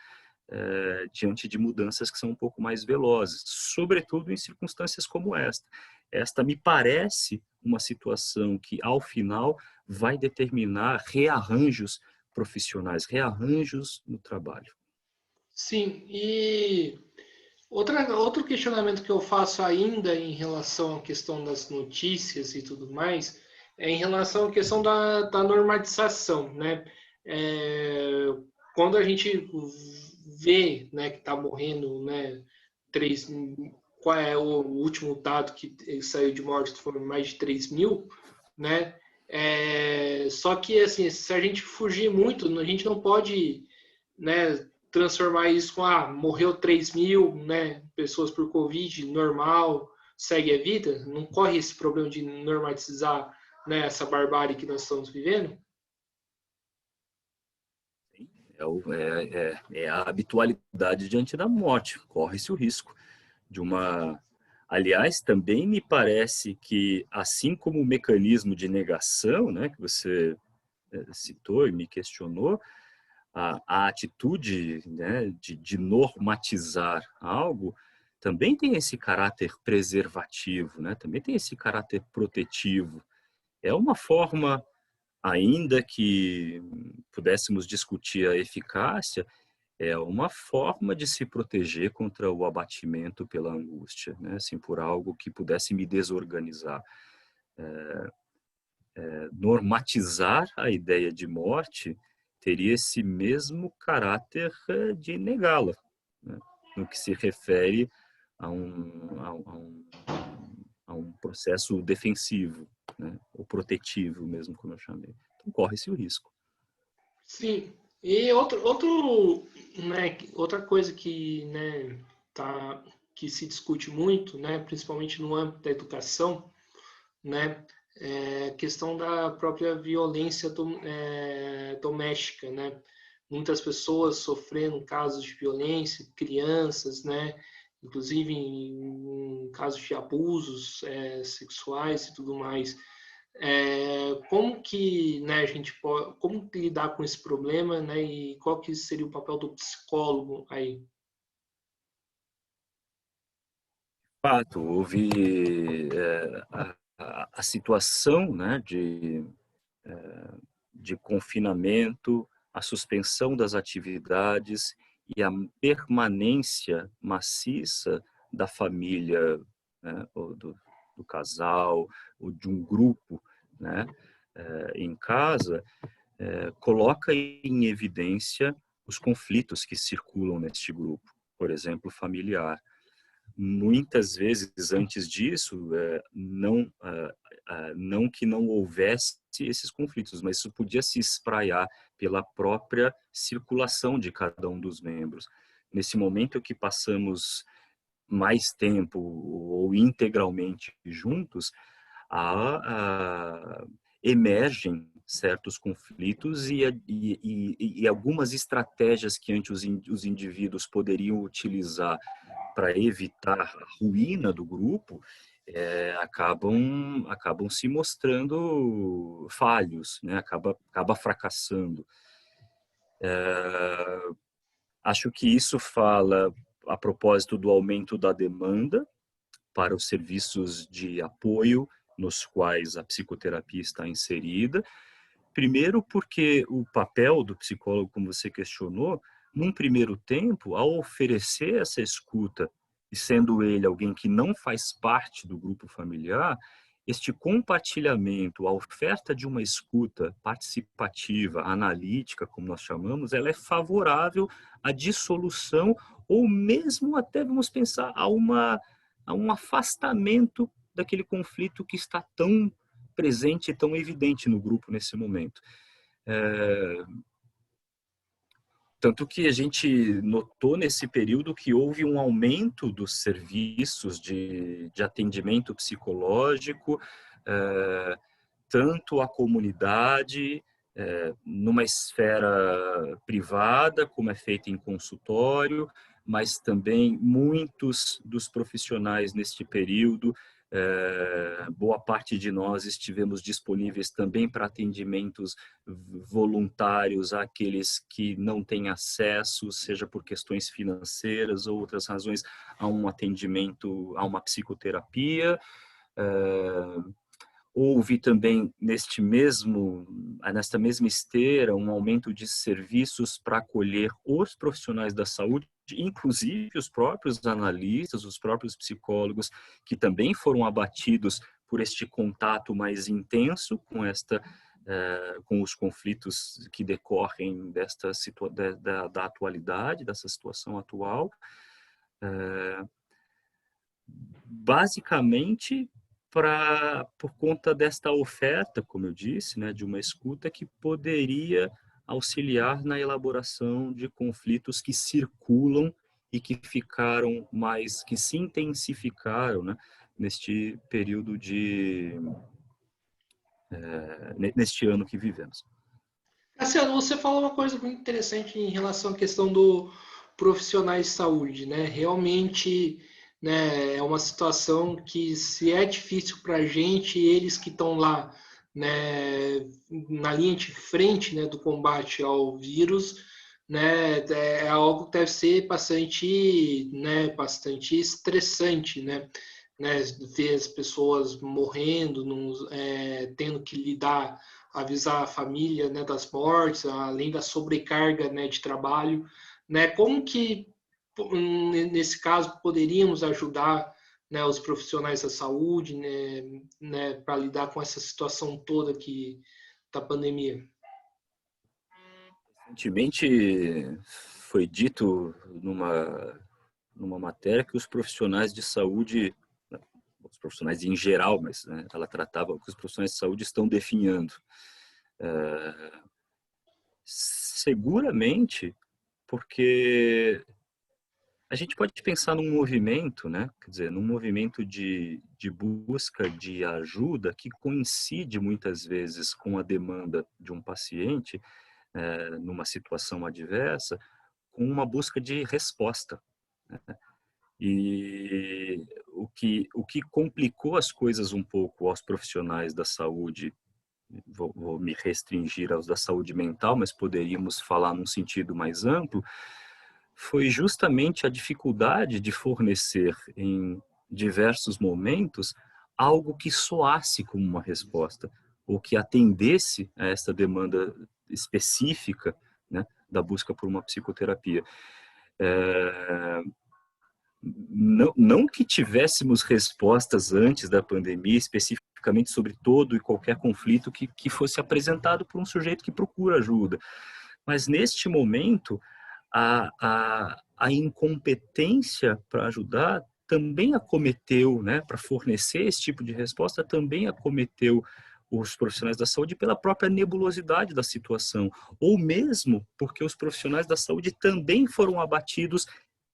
diante de mudanças que são um pouco mais velozes, sobretudo em circunstâncias como esta. Esta me parece uma situação que, ao final, vai determinar rearranjos profissionais, rearranjos no trabalho. Sim, e outro questionamento que eu faço ainda em relação à questão das notícias e tudo mais é em relação à questão da normatização, né? Quando a gente vê, né, que está morrendo, né, 3, qual é o último dado que saiu de mortes, foram mais de 3 mil, né? Só que, assim, se a gente fugir muito, a gente não pode, né, transformar isso com, morreu 3 mil, né, pessoas por Covid, normal, segue a vida, não corre esse problema de normatizar, né, essa barbárie que nós estamos vivendo? É a habitualidade diante da morte, corre-se o risco de uma... Aliás, também me parece que, assim como o mecanismo de negação, né, que você citou e me questionou, a atitude, né, de normatizar algo também tem esse caráter preservativo, né, também tem esse caráter protetivo. É uma forma, ainda que pudéssemos discutir a eficácia, é uma forma de se proteger contra o abatimento pela angústia, né? Assim, por algo que pudesse me desorganizar. Normatizar a ideia de morte teria esse mesmo caráter de negá-la, né? No que se refere a um processo defensivo, né? Ou protetivo mesmo, como eu chamei. Então, corre-se o risco. Sim. E né, outra coisa que, né, que se discute muito, né, principalmente no âmbito da educação, né, é a questão da própria violência doméstica, né? Muitas pessoas sofrendo casos de violência, crianças, né? Inclusive em casos de abusos sexuais e tudo mais. Como que, né, a gente pode, como lidar com esse problema, né, e qual que seria o papel do psicólogo aí? Fato, houve a situação, né, de confinamento, a suspensão das atividades e a permanência maciça da família, né, ou do casal, ou de um grupo, né, em casa, coloca em evidência os conflitos que circulam neste grupo, por exemplo, familiar. Muitas vezes, antes disso, não que não houvesse esses conflitos, mas isso podia se espraiar pela própria circulação de cada um dos membros. Nesse momento que passamos mais tempo ou integralmente juntos, emergem certos conflitos e algumas estratégias que antes os indivíduos poderiam utilizar para evitar a ruína do grupo, acabam se mostrando falhos, né? Acaba fracassando. Acho que isso fala a propósito do aumento da demanda para os serviços de apoio nos quais a psicoterapia está inserida, Primeiro porque o papel do psicólogo, como você questionou, num primeiro tempo, ao oferecer essa escuta, e sendo ele alguém que não faz parte do grupo familiar, este compartilhamento, a oferta de uma escuta participativa, analítica, como nós chamamos, ela é favorável à dissolução ou mesmo até, vamos pensar, a um afastamento daquele conflito que está tão presente e tão evidente no grupo nesse momento. Tanto que a gente notou nesse período que houve um aumento dos serviços de atendimento psicológico, tanto à comunidade, numa esfera privada, como é feito em consultório, mas também muitos dos profissionais neste período, boa parte de nós estivemos disponíveis também para atendimentos voluntários àqueles que não têm acesso, seja por questões financeiras ou outras razões, a um atendimento, a uma psicoterapia. Houve também nesta mesma esteira um aumento de serviços para acolher os profissionais da saúde, inclusive os próprios analistas, os próprios psicólogos, que também foram abatidos por este contato mais intenso com os conflitos que decorrem da atualidade, dessa situação atual. Basicamente, por conta desta oferta, como eu disse, né, de uma escuta que poderia auxiliar na elaboração de conflitos que circulam e que que se intensificaram, né, neste período neste ano que vivemos. Cassiano, você falou uma coisa muito interessante em relação à questão do profissionais de saúde, né? Realmente, né, é uma situação que, se é difícil para a gente, eles que estão lá, né, na linha de frente, né, do combate ao vírus, né, é algo que deve ser bastante, né, bastante estressante, né? Ver as pessoas morrendo, tendo que lidar, avisar a família, né, das mortes, além da sobrecarga, né, de trabalho, né? Como que nesse caso poderíamos ajudar, né, os profissionais da saúde, né, para lidar com essa situação toda da pandemia? Recentemente foi dito numa matéria que os profissionais de saúde, os profissionais em geral, mas né, ela tratava que os profissionais de saúde estão definhando. Seguramente, porque a gente pode pensar num movimento, né? Quer dizer, num movimento de busca de ajuda que coincide muitas vezes com a demanda de um paciente, numa situação adversa, com uma busca de resposta, né? E o que complicou as coisas um pouco aos profissionais da saúde, vou me restringir aos da saúde mental, mas poderíamos falar num sentido mais amplo, foi justamente a dificuldade de fornecer em diversos momentos algo que soasse como uma resposta, ou que atendesse a essa demanda específica, né, da busca por uma psicoterapia. Não que tivéssemos respostas antes da pandemia, especificamente sobre todo e qualquer conflito que fosse apresentado por um sujeito que procura ajuda, mas neste momento a incompetência para ajudar também acometeu, né, para fornecer esse tipo de resposta, também acometeu os profissionais da saúde pela própria nebulosidade da situação, ou mesmo porque os profissionais da saúde também foram abatidos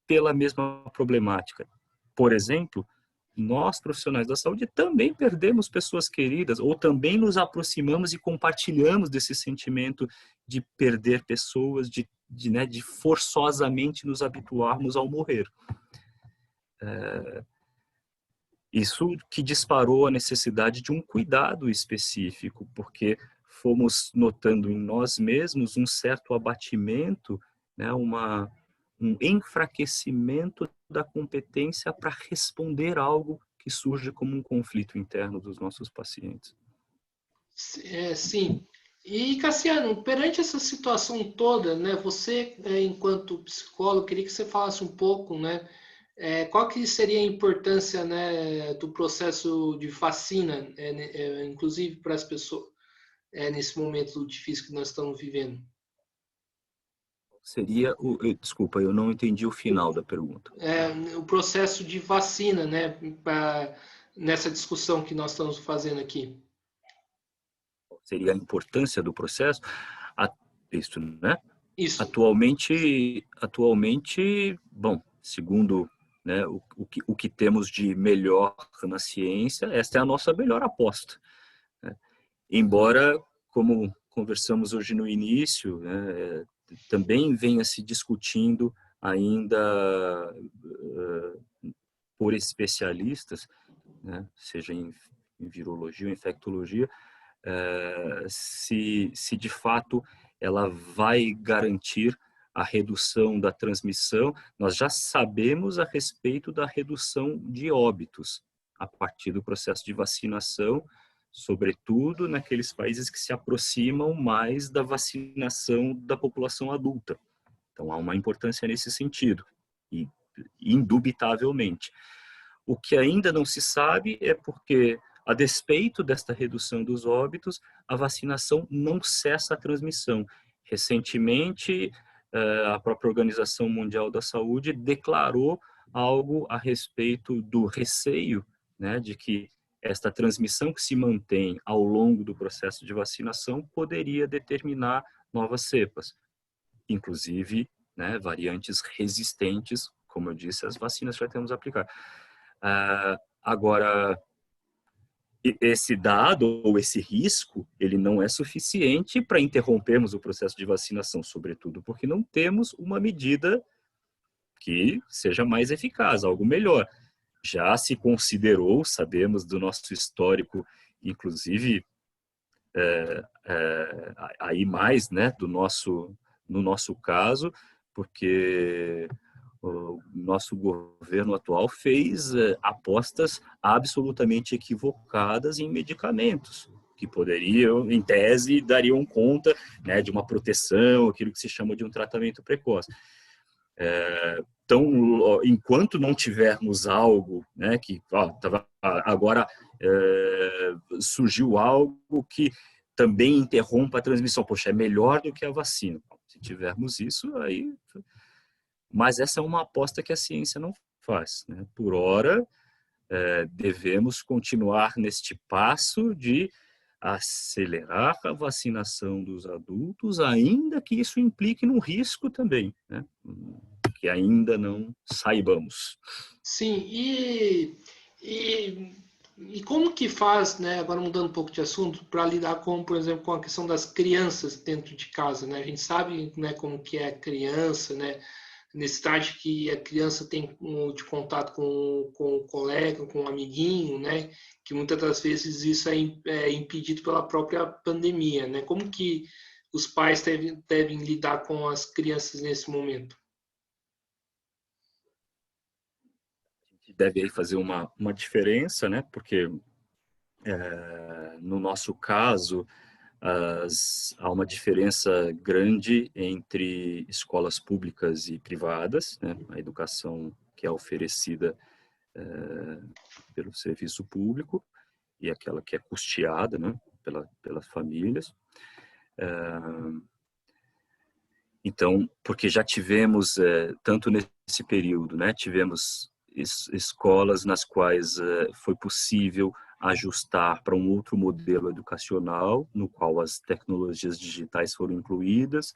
pela mesma problemática. Por exemplo, nós, profissionais da saúde, também perdemos pessoas queridas, ou também nos aproximamos e compartilhamos desse sentimento de perder pessoas, de forçosamente nos habituarmos ao morrer. Isso que disparou a necessidade de um cuidado específico, porque fomos notando em nós mesmos um certo abatimento, né, um enfraquecimento da competência para responder algo que surge como um conflito interno dos nossos pacientes. Sim, E, Cassiano, perante essa situação toda, né, você, enquanto psicólogo, queria que você falasse um pouco, né, qual que seria a importância, né, do processo de vacina, inclusive para as pessoas, nesse momento difícil que nós estamos vivendo? Seria desculpa, eu não entendi o final da pergunta. O processo de vacina, né, nessa discussão que nós estamos fazendo aqui. Seria a importância do processo? Isso, né? Isso. Atualmente, bom, segundo, né, o que temos de melhor na ciência, esta é a nossa melhor aposta, né? Embora, como conversamos hoje no início, né, também venha se discutindo ainda por especialistas, né, seja em virologia ou infectologia, se de fato ela vai garantir a redução da transmissão. Nós já sabemos a respeito da redução de óbitos a partir do processo de vacinação, sobretudo naqueles países que se aproximam mais da vacinação da população adulta. Então há uma importância nesse sentido, e indubitavelmente. O que ainda não se sabe é porque, a despeito desta redução dos óbitos, a vacinação não cessa a transmissão. Recentemente, a própria Organização Mundial da Saúde declarou algo a respeito do receio, né, de que esta transmissão que se mantém ao longo do processo de vacinação poderia determinar novas cepas, inclusive, né, variantes resistentes, como eu disse, às vacinas que já temos aplicado. Agora, esse dado ou esse risco, ele não é suficiente para interrompermos o processo de vacinação, sobretudo porque não temos uma medida que seja mais eficaz, algo melhor. Já se considerou, sabemos do nosso histórico, inclusive, aí mais, né, no nosso caso, porque o nosso governo atual fez apostas absolutamente equivocadas em medicamentos, que poderiam, em tese, dariam conta, né, de uma proteção, aquilo que se chama de um tratamento precoce. Então, enquanto não tivermos algo, né, que agora surgiu algo que também interrompa a transmissão, poxa, é melhor do que a vacina. Se tivermos isso, aí... Mas essa é uma aposta que a ciência não faz, né? Por hora, devemos continuar neste passo de acelerar a vacinação dos adultos, ainda que isso implique num risco também, né, que ainda não saibamos. Sim, e como que faz, né, agora mudando um pouco de assunto, para lidar com, por exemplo, com a questão das crianças dentro de casa, né? A gente sabe, né, como que é a criança, né? Necessidade que a criança tem de contato com o colega, com o amiguinho, né? Que muitas das vezes isso é impedido pela própria pandemia, né? Como que os pais devem lidar com as crianças nesse momento? A gente deve aí fazer uma diferença, né? Porque no nosso caso, há uma diferença grande entre escolas públicas e privadas, né? A educação que é oferecida pelo serviço público e aquela que é custeada, né, pelas famílias. Então, porque já tivemos, tanto nesse período, né, tivemos escolas nas quais foi possível ajustar para um outro modelo educacional, no qual as tecnologias digitais foram incluídas.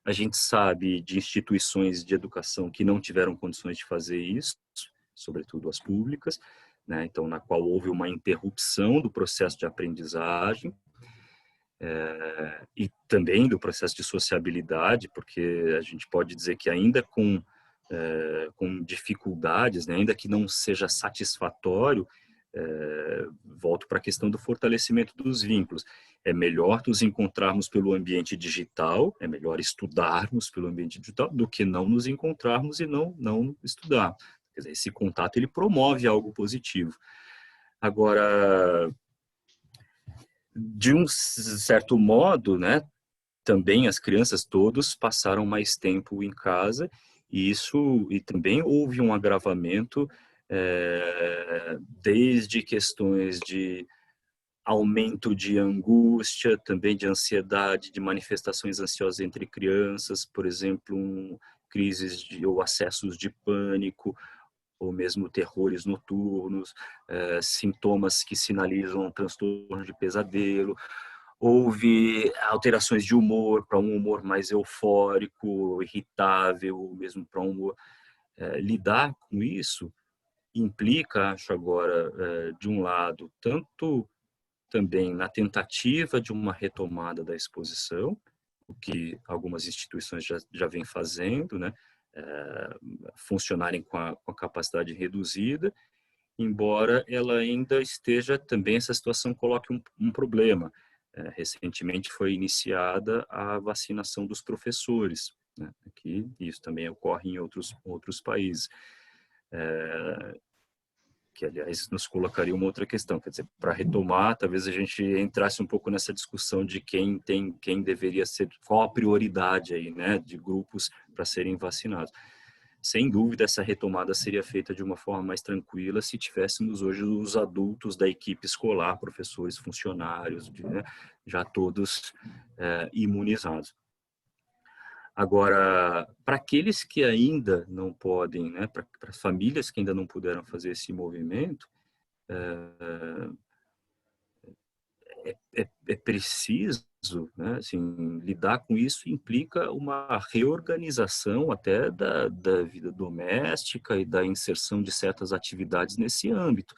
A gente sabe de instituições de educação que não tiveram condições de fazer isso, sobretudo as públicas, né? Então, na qual houve uma interrupção do processo de aprendizagem, e também do processo de sociabilidade, porque a gente pode dizer que ainda com dificuldades, né, ainda que não seja satisfatório, volto para a questão do fortalecimento dos vínculos. É melhor nos encontrarmos pelo ambiente digital, é melhor estudarmos pelo ambiente digital do que não nos encontrarmos e não estudar. Quer dizer, esse contato ele promove algo positivo. Agora, De um certo modo, né, também as crianças todos passaram mais tempo em casa e também houve um agravamento desde questões de aumento de angústia, também de ansiedade, de manifestações ansiosas entre crianças, por exemplo, crises ou acessos de pânico, ou mesmo terrores noturnos, sintomas que sinalizam um transtorno de pesadelo. Houve alterações de humor para um humor mais eufórico, irritável, mesmo para um humor. Lidar com isso implica, acho agora, de um lado, tanto também na tentativa de uma retomada da exposição, o que algumas instituições já vêm fazendo, né? Funcionarem com a capacidade reduzida, embora ela ainda esteja também, essa situação coloque um problema. Recentemente foi iniciada a vacinação dos professores, né? Aqui, isso também ocorre em outros países. Que, aliás, nos colocaria uma outra questão, quer dizer, para retomar, talvez a gente entrasse um pouco nessa discussão de quem deveria ser, qual a prioridade aí, né, de grupos para serem vacinados. Sem dúvida, essa retomada seria feita de uma forma mais tranquila se tivéssemos hoje os adultos da equipe escolar, professores, funcionários, né, já todos imunizados. Agora, para aqueles que ainda não podem, né, para as famílias que ainda não puderam fazer esse movimento, é preciso, né, assim, lidar com isso implica uma reorganização até da vida doméstica e da inserção de certas atividades nesse âmbito.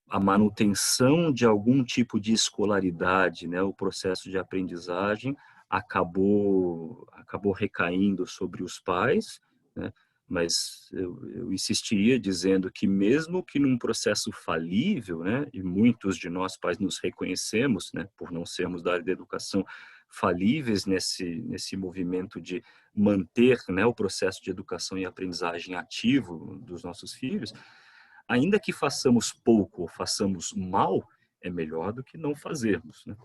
A manutenção de algum tipo de escolaridade, né, o processo de aprendizagem acabou recaindo sobre os pais, né, mas eu insistiria dizendo que mesmo que num processo falível, né, e muitos de nós pais nos reconhecemos, né, por não sermos da área da educação, falíveis nesse movimento de manter, né, o processo de educação e aprendizagem ativo dos nossos filhos, ainda que façamos pouco ou façamos mal, é melhor do que não fazermos, né?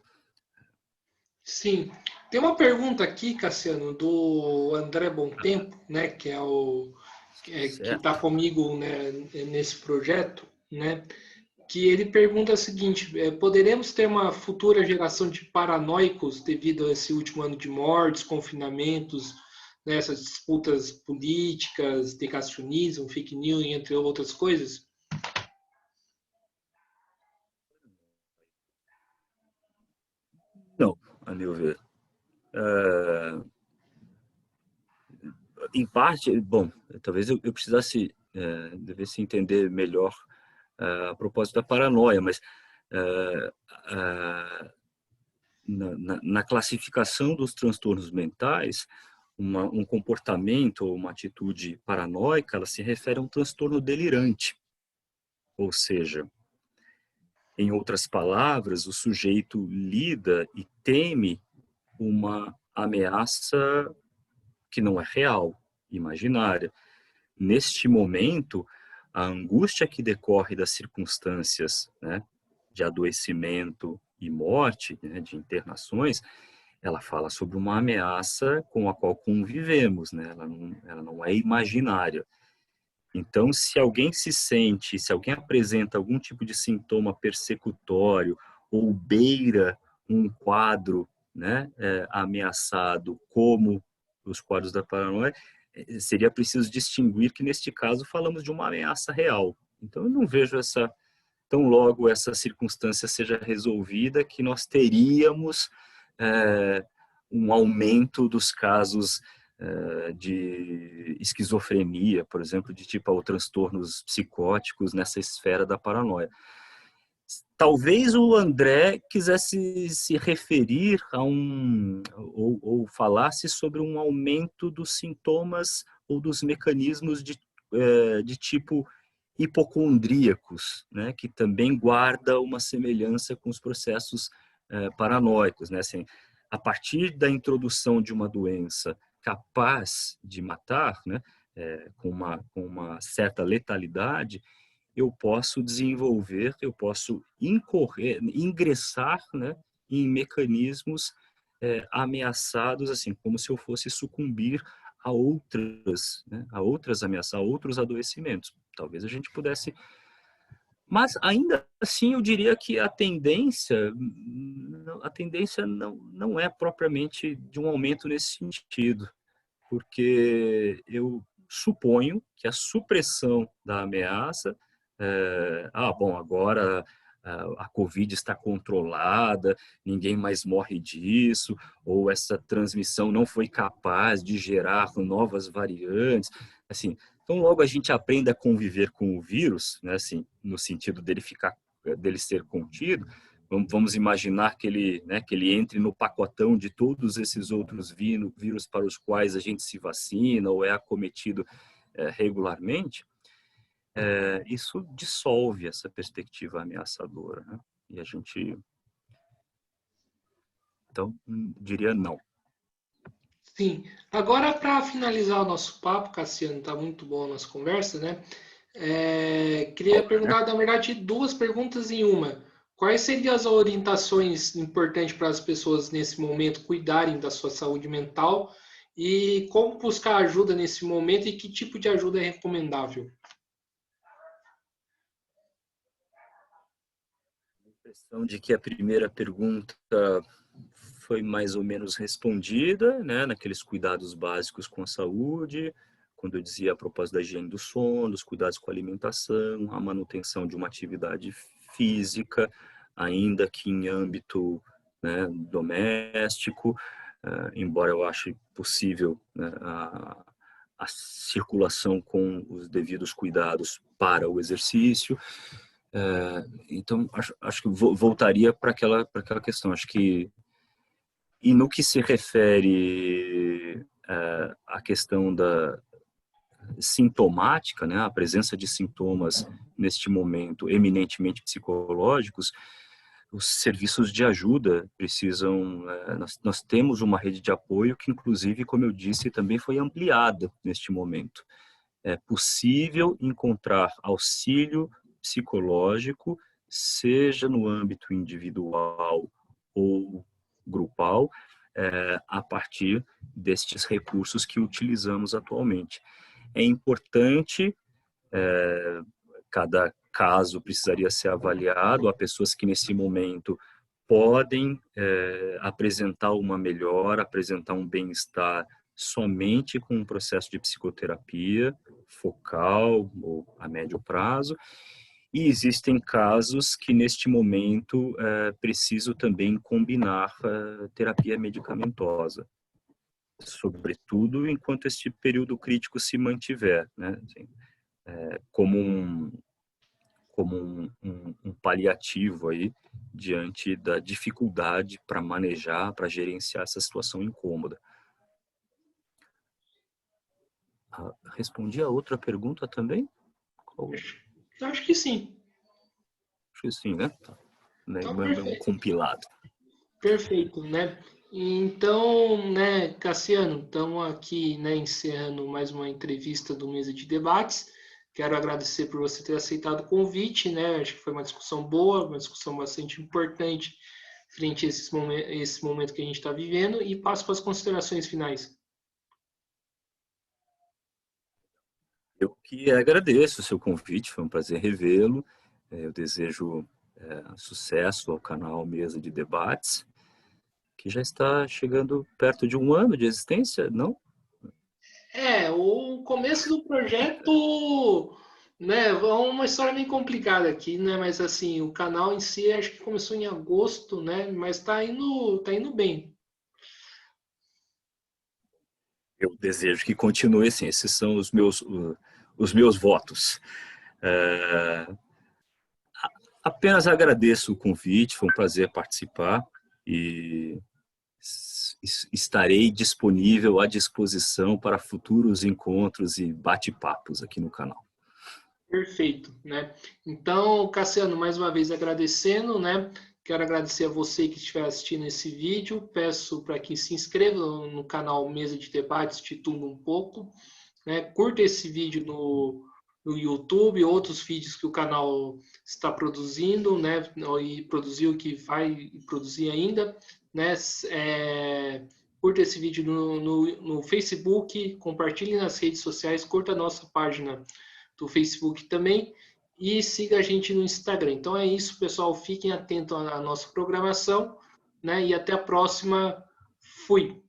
Sim. Tem uma pergunta aqui, Cassiano, do André Bontempo, né, que é que está Certo? comigo, né, nesse projeto, né, que ele pergunta o seguinte: poderemos ter uma futura geração de paranoicos devido a esse último ano de mortes, confinamentos, né, essas disputas políticas, negacionismo, fake news, entre outras coisas? Não, a meu ver. Em parte, bom, talvez eu precisasse, devesse entender melhor a propósito da paranoia, mas eh, ah, na classificação dos transtornos mentais, um comportamento ou uma atitude paranoica, ela se refere a um transtorno delirante, ou seja, em outras palavras, o sujeito lida e teme uma ameaça que não é real, imaginária. Neste momento, a angústia que decorre das circunstâncias, né, de adoecimento e morte, né, de internações, ela fala sobre uma ameaça com a qual convivemos, né? Ela não é imaginária. Então, se alguém apresenta algum tipo de sintoma persecutório ou beira um quadro, né, ameaçado, como os quadros da paranoia, seria preciso distinguir que, neste caso, falamos de uma ameaça real. Então, eu não vejo tão logo essa circunstância seja resolvida, que nós teríamos é, um aumento dos casos de esquizofrenia, por exemplo, de tipo ou transtornos psicóticos nessa esfera da paranoia. Talvez o André quisesse se referir a ou falasse sobre um aumento dos sintomas ou dos mecanismos de tipo hipocondríacos, né, que também guarda uma semelhança com os processos paranoicos, né, assim, a partir da introdução de uma doença capaz de matar, né, com uma certa letalidade, eu posso desenvolver, eu posso ingressar, né, em mecanismos ameaçados, assim, como se eu fosse sucumbir a outras, né, a outras ameaças, a outros adoecimentos. Talvez a gente pudesse... Mas, ainda assim, eu diria que a tendência não é propriamente de um aumento nesse sentido, porque eu suponho que a supressão da ameaça, bom, agora a Covid está controlada, ninguém mais morre disso, ou essa transmissão não foi capaz de gerar novas variantes, assim. Então, logo a gente aprende a conviver com o vírus, né, assim, no sentido dele ser contido. Vamos imaginar que ele entre no pacotão de todos esses outros vírus para os quais a gente se vacina ou é acometido regularmente. Isso dissolve essa perspectiva ameaçadora, né? E a gente, então, diria não. Sim. Agora, para finalizar o nosso papo, Cassiano, está muito bom a nossa conversa, né? Queria perguntar, na verdade, duas perguntas em uma. Quais seriam as orientações importantes para as pessoas nesse momento cuidarem da sua saúde mental e como buscar ajuda nesse momento e que tipo de ajuda é recomendável? A impressão de que a primeira pergunta foi mais ou menos respondida, né, naqueles cuidados básicos com a saúde, quando eu dizia a propósito da higiene do sono, dos cuidados com a alimentação, a manutenção de uma atividade física, ainda que em âmbito, né, doméstico, embora eu ache possível, né, a circulação com os devidos cuidados para o exercício. Então, acho que voltaria para aquela questão. Acho que, e no que se refere à questão da sintomática, né, a presença de sintomas neste momento eminentemente psicológicos, os serviços de ajuda precisam... nós temos uma rede de apoio que, inclusive, como eu disse, também foi ampliada neste momento. É possível encontrar auxílio psicológico, seja no âmbito individual ou grupal, a partir destes recursos que utilizamos atualmente. É importante, cada caso precisaria ser avaliado, há pessoas que nesse momento podem apresentar uma melhora, apresentar um bem-estar somente com um processo de psicoterapia focal ou a médio prazo, e existem casos que neste momento preciso também combinar terapia medicamentosa, sobretudo enquanto este período crítico se mantiver, né? Assim, como um paliativo aí diante da dificuldade para manejar, para gerenciar essa situação incômoda. Respondi a outra pergunta também? Acho que sim. Acho que sim, né? Tá. Então, Um perfeito. compilado. Perfeito, né? Então, né, Cassiano, estamos aqui, né, encerrando mais uma entrevista do Mesa de Debates. Quero agradecer por você ter aceitado o convite, né? Acho que foi uma discussão boa, uma discussão bastante importante frente a esse momento que a gente está vivendo, e passo para as considerações finais. Eu que agradeço o seu convite, foi um prazer revê-lo. Eu desejo sucesso ao canal Mesa de Debates, que já está chegando perto de 1 ano de existência, não? O começo do projeto, né, é uma história meio complicada aqui, né, mas assim, o canal em si acho que começou em agosto, né, mas tá indo bem. Eu desejo que continue assim, esses são os meus votos. Apenas agradeço o convite, foi um prazer participar e estarei disponível à disposição para futuros encontros e bate-papos aqui no canal. Perfeito, né? Então, Cassiano, mais uma vez agradecendo, né? Quero agradecer a você que estiver assistindo esse vídeo. Peço para que se inscreva no canal Mesa de Debates, Titulo um pouco, né? Curta esse vídeo no YouTube, outros vídeos que o canal está produzindo, né? E produziu, que vai produzir ainda, né? Curta esse vídeo no Facebook, compartilhe nas redes sociais, curta a nossa página do Facebook também e siga a gente no Instagram. Então é isso, pessoal. Fiquem atentos à nossa programação, né? E até a próxima. Fui!